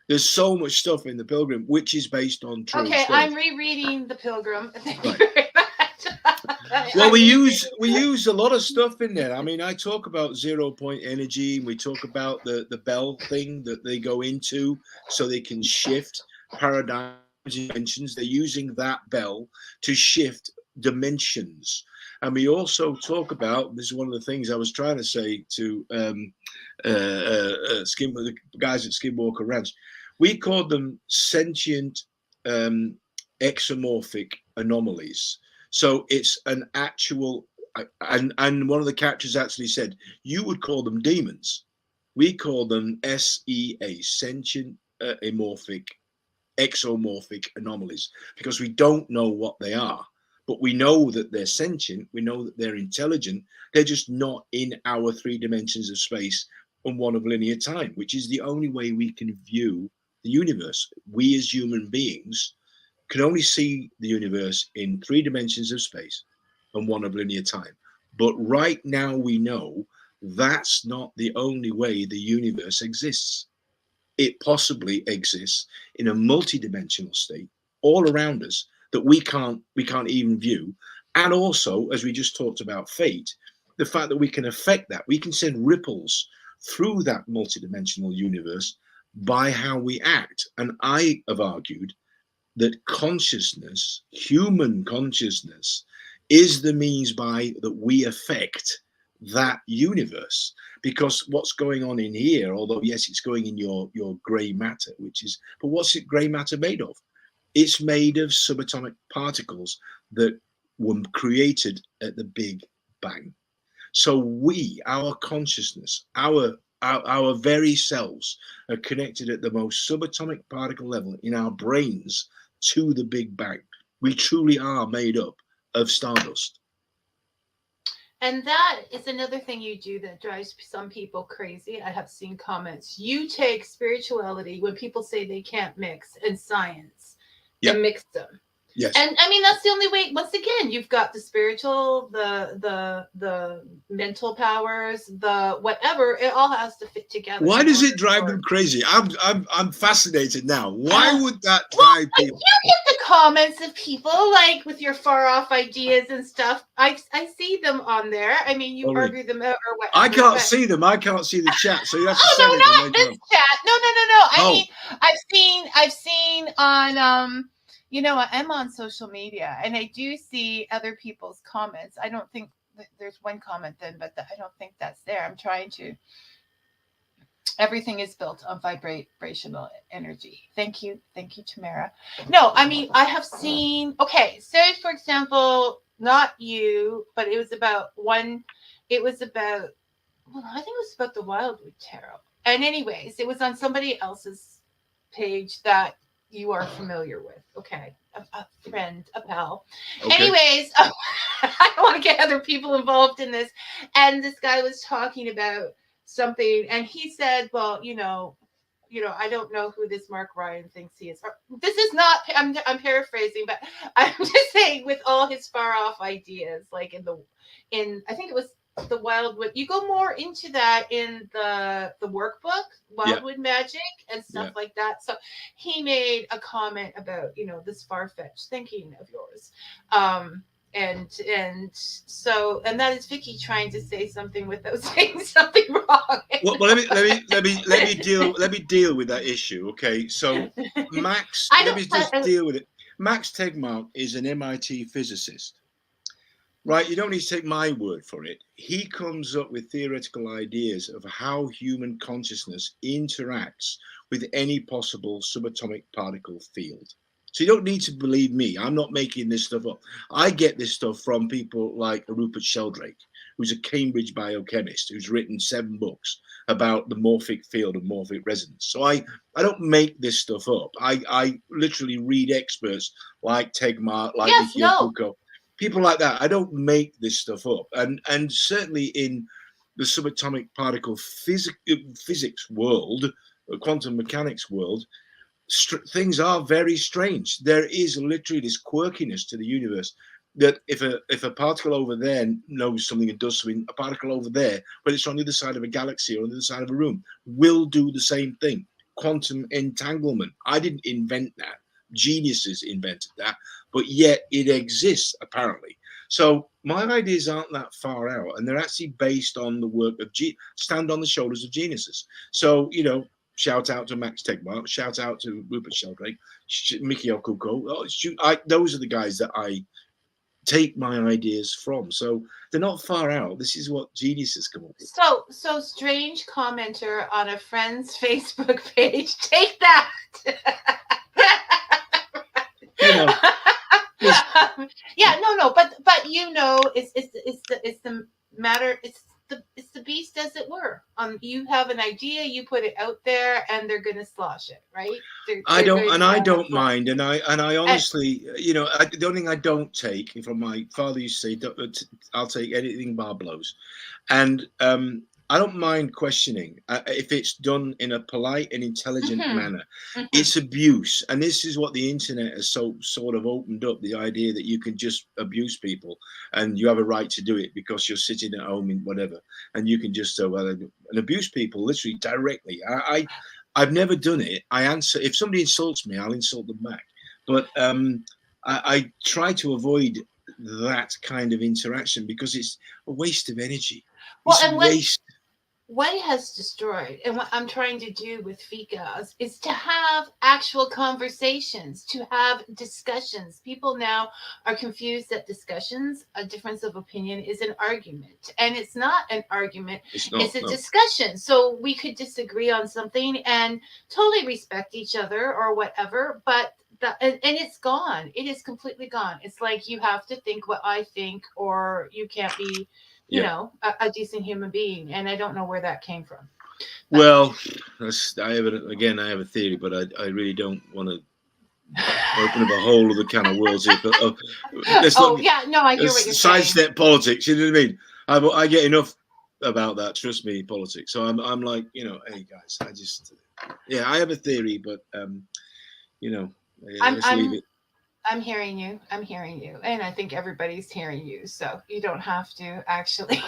There's so much stuff in the Pilgrim which is based on true Okay, stories. I'm rereading the Pilgrim. Thank you Right. very much. Well, we use a lot of stuff in there. I mean, I talk about 0 point energy, and we talk about the bell thing that they go into so they can shift paradigms, dimensions. They're using that bell to shift dimensions. And we also talk about, this is one of the things I was trying to say to the guys at Skinwalker Ranch. We called them sentient exomorphic anomalies. So it's an actual, and one of the captures actually said, you would call them demons. We call them SEA, sentient exomorphic anomalies, because we don't know what they are. But we know that they're sentient, we know that they're intelligent, they're just not in our 3 dimensions of space and 1 of linear time, which is the only way we can view the universe. We as human beings can only see the universe in 3 dimensions of space and 1 of linear time. But right now we know that's not the only way the universe exists. It possibly exists in a multidimensional state all around us that we can't even view. And also, as we just talked about fate, the fact that we can affect that, we can send ripples through that multidimensional universe by how we act. And I have argued that consciousness, human consciousness, is the means by that we affect that universe. Because what's going on in here, although yes, it's going in your gray matter, but what's it gray matter made of? It's made of subatomic particles that were created at the Big Bang. So our consciousness, our very selves are connected at the most subatomic particle level in our brains to the Big Bang. We truly are made up of stardust. And that is another thing you do that drives some people crazy. I have seen comments. You take spirituality when people say they can't mix and science and mix them. Yes. And I mean, that's the only way. Once again, you've got the spiritual, the mental powers, the whatever. It all has to fit together. Why does it drive them crazy? I'm fascinated now. Why would that drive people? You get the comments of people like with your far off ideas and stuff. I see them on there. I mean, you argue them out or whatever. I can't see them. I can't see the chat. So you have to say no, not this chat. No. I mean, I've seen on you know, I'm on social media and I do see other people's comments. I don't think there's one comment then, but I don't think that's there. I'm trying to. Everything is built on vibrational energy. Thank you, Tamara. No, I mean, I have seen. Okay, say for example, not you, but it was about one. It was about. Well, I think it was about the Wildwood Tarot. And anyways, it was on somebody else's page that you are familiar with. Okay. A friend, a pal. Okay. Anyways, I don't want to get other people involved in this. And this guy was talking about something and he said, well, you know, I don't know who this Mark Ryan thinks he is. This is not, I'm paraphrasing, but I'm just saying with all his far off ideas, like I think it was the Wildwood, you go more into that in the workbook, Wildwood Magic and stuff like that. So he made a comment about, this far-fetched thinking of yours. And that is Vicky trying to say something without saying something wrong. Well, let me deal with that issue. Okay. So Max, let me just deal with it. Max Tegmark is an MIT physicist. Right, you don't need to take my word for it. He comes up with theoretical ideas of how human consciousness interacts with any possible subatomic particle field. So you don't need to believe me. I'm not making this stuff up. I get this stuff from people like Rupert Sheldrake, who's a Cambridge biochemist who's written 7 books about the morphic field and morphic resonance. So I don't make this stuff up. I literally read experts like Tegmark, like Yes, Vicky no. people like that. I don't make this stuff up, and certainly in the subatomic particle physics world, quantum mechanics world, things are very strange. There is literally this quirkiness to the universe that if a particle over there knows something and does something, a particle over there, but it's on the other side of a galaxy or on the other side of a room, will do the same thing. Quantum entanglement. I didn't invent that. Geniuses invented that, but yet it exists apparently. So my ideas aren't that far out, and they're actually based on the work of stand on the shoulders of geniuses. So, you know, shout out to Max Tegmark, shout out to Rupert Sheldrake, Mickey Okuko. Those are the guys that I take my ideas from. So they're not far out. This is what geniuses come up with. So strange commenter on a friend's Facebook page. Take that. You know, yeah, no, but you know, it's the matter. It's the beast, as it were. You have an idea, you put it out there, and they're gonna slosh it, right? I don't mind, and I honestly, you know, the only thing I don't take, from my father used to say, I'll take anything bar blows, and I don't mind questioning if it's done in a polite and intelligent manner. It's abuse, and this is what the internet has sort of opened up, the idea that you can just abuse people and you have a right to do it because you're sitting at home in whatever, and you can just and abuse people literally directly. I've never done it. I answer, if somebody insults me, I'll insult them back, but I try to avoid that kind of interaction because it's a waste of energy. Well, and what it has destroyed, and what I'm trying to do with Fika is to have actual conversations, to have discussions. People now are confused that discussions, a difference of opinion, is an argument. And it's not an argument, it's a discussion. So we could disagree on something and totally respect each other or whatever, but and it's gone. It is completely gone. It's like you have to think what I think, or you can't be, you know, a decent human being. And I don't know where that came from. Well, I have a theory, but I really don't want to open up a whole other can of worms here. But, I hear what you're saying. Sidestep politics, you know what I mean? I get enough about that, trust me, politics. So I'm like, you know, hey guys, I have a theory, but you know, let's leave it. I'm hearing you. And I think everybody's hearing you. So you don't have to actually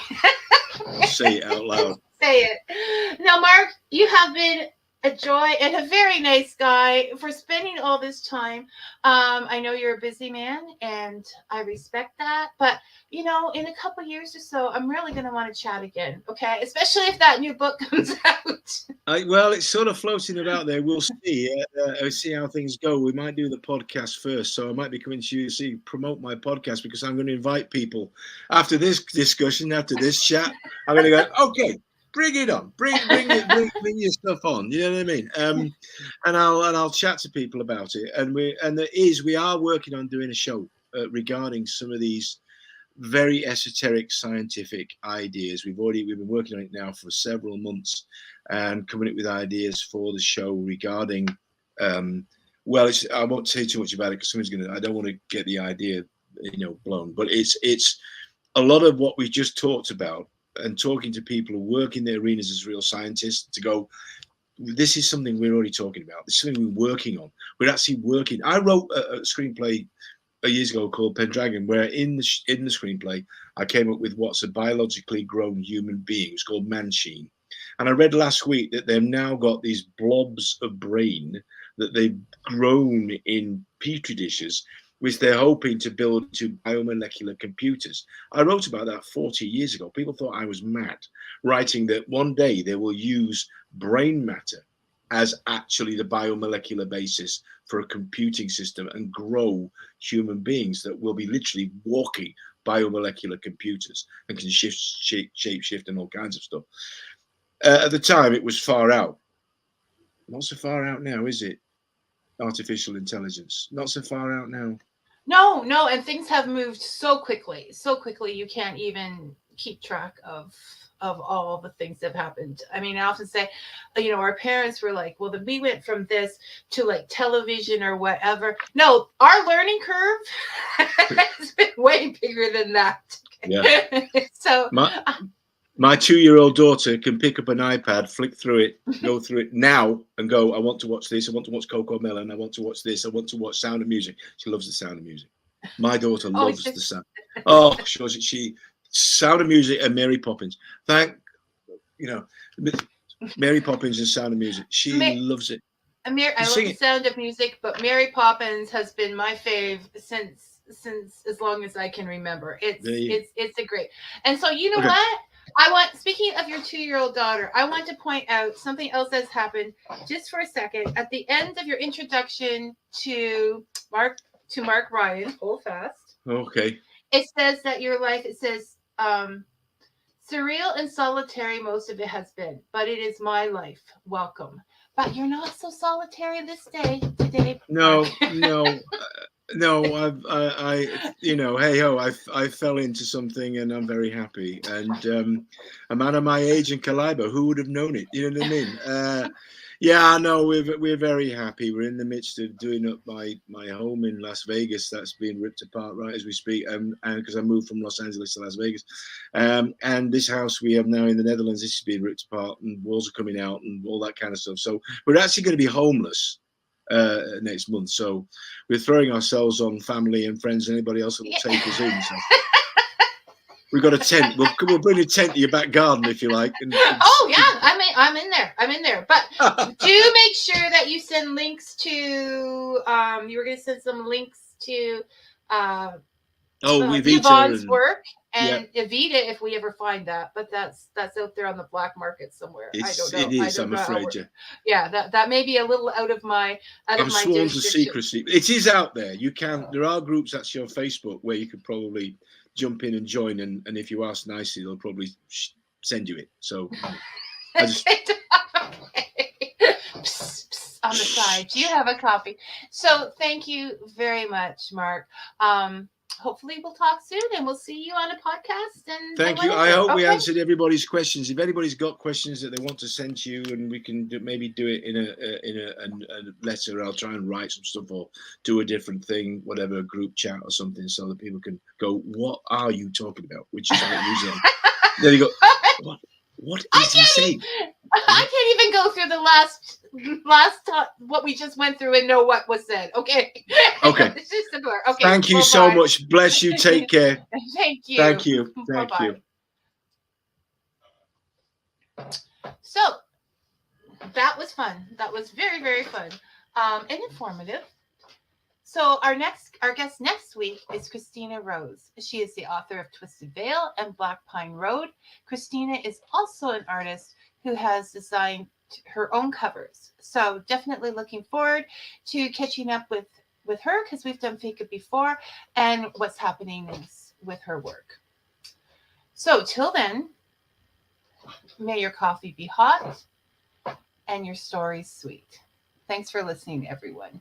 say it out loud. Say it. Now, Mark, you have been a joy and a very nice guy for spending all this time. I know you're a busy man and I respect that. But, you know, in a couple years or so, I'm really going to want to chat again. Okay. Especially if that new book comes out. Well, it's sort of floating about there. We'll see. See how things go. We might do the podcast first. So I might be coming to you to promote my podcast, because I'm going to invite people after this discussion, after this chat. I'm going to go, okay, bring it on. Bring your stuff on. You know what I mean? And I'll chat to people about it. And we are working on doing a show regarding some of these very esoteric scientific ideas. We've been working on it now for several months and coming up with ideas for the show regarding I won't say too much about it because I don't want to get the idea, you know, blown, but it's a lot of what we just talked about, and talking to people who work in the arenas as real scientists to go, this is something we're already talking about. This is something we're working on. We're actually working. I wrote a screenplay years ago called Pendragon, where in the screenplay I came up with what's a biologically grown human being. It's called Manchine. And I read last week that they've now got these blobs of brain that they've grown in petri dishes, which they're hoping to build into biomolecular computers. I wrote about that 40 years ago. People thought I was mad, writing that one day they will use brain matter as actually the biomolecular basis for a computing system and grow human beings that will be literally walking biomolecular computers and can shape shift and all kinds of stuff. At the time, it was far out. Not so far out now, is it? Artificial intelligence. Not so far out now. No, and things have moved so quickly you can't even keep track of all the things that have happened. I mean, I often say, our parents were like, well, then we went from this to like television or whatever. No, our learning curve has been way bigger than that. Yeah. So my 2-year-old daughter can pick up an iPad, flick through it, go through it now and go, I want to watch this. I want to watch Coco Melon. I want to watch this. I want to watch Sound of Music. She loves the Sound of Music. My daughter loves the sound. Oh, she Sound of Music and Mary Poppins. Mary Poppins and Sound of Music. She loves it. I love the Sound of Music, but Mary Poppins has been my fave since as long as I can remember. It's a great. And so what? Speaking of your 2-year-old daughter, I want to point out something else that's happened just for a second. At the end of your introduction to Mark Ryan, hold fast. Okay. It says that your life, surreal and solitary most of it has been, but it is my life. Welcome. But you're not so solitary today. No. Hey ho, I fell into something and I'm very happy. And a man of my age and caliber, who would have known it? You know what I mean? Yeah, no, we're very happy. We're in the midst of doing up my home in Las Vegas. That's being ripped apart right as we speak. And because I moved from Los Angeles to Las Vegas, and this house we have now in the Netherlands, this is being ripped apart, and walls are coming out and all that kind of stuff. So we're actually going to be homeless next month. So we're throwing ourselves on family and friends, anybody else that will take us in. So we've got a tent. We'll bring a tent to your back garden if you like. Oh yeah, I'm in there. But do make sure that you send links to. You were going to send some links to. Yvonne's work and Evita, if we ever find that, but that's out there on the black market somewhere. I don't know. It is. I'm afraid. Yeah, that may be a little out of my. I'm sworn to secrecy. It is out there. You can. There are groups actually on Facebook where you could probably jump in and join, and if you ask nicely, they'll probably send you it. So I just. On the side, do you have a copy? So thank you very much, Mark. Hopefully we'll talk soon and we'll see you on a podcast. And thank you. I hope we answered everybody's questions. If anybody's got questions that they want to send to you, and we can maybe do it in a letter, I'll try and write some stuff or do a different thing, whatever, a group chat or something, so that people can go, what are you talking about? Which is how it is. There you go. What is he saying? I can't even go through the last what we just went through and know what was said. Okay. It's just a blur. Okay. Thank you so much. Bless you. Take care. Thank you. Thank you. Thank you. So that was fun. That was very, very fun and informative. So our guest next week is Christina Rose. She is the author of Twisted Veil and Black Pine Road. Christina is also an artist who has designed her own covers. So definitely looking forward to catching up with her, because we've done Fika before, and what's happening with her work. So till then, may your coffee be hot and your stories sweet. Thanks for listening, everyone.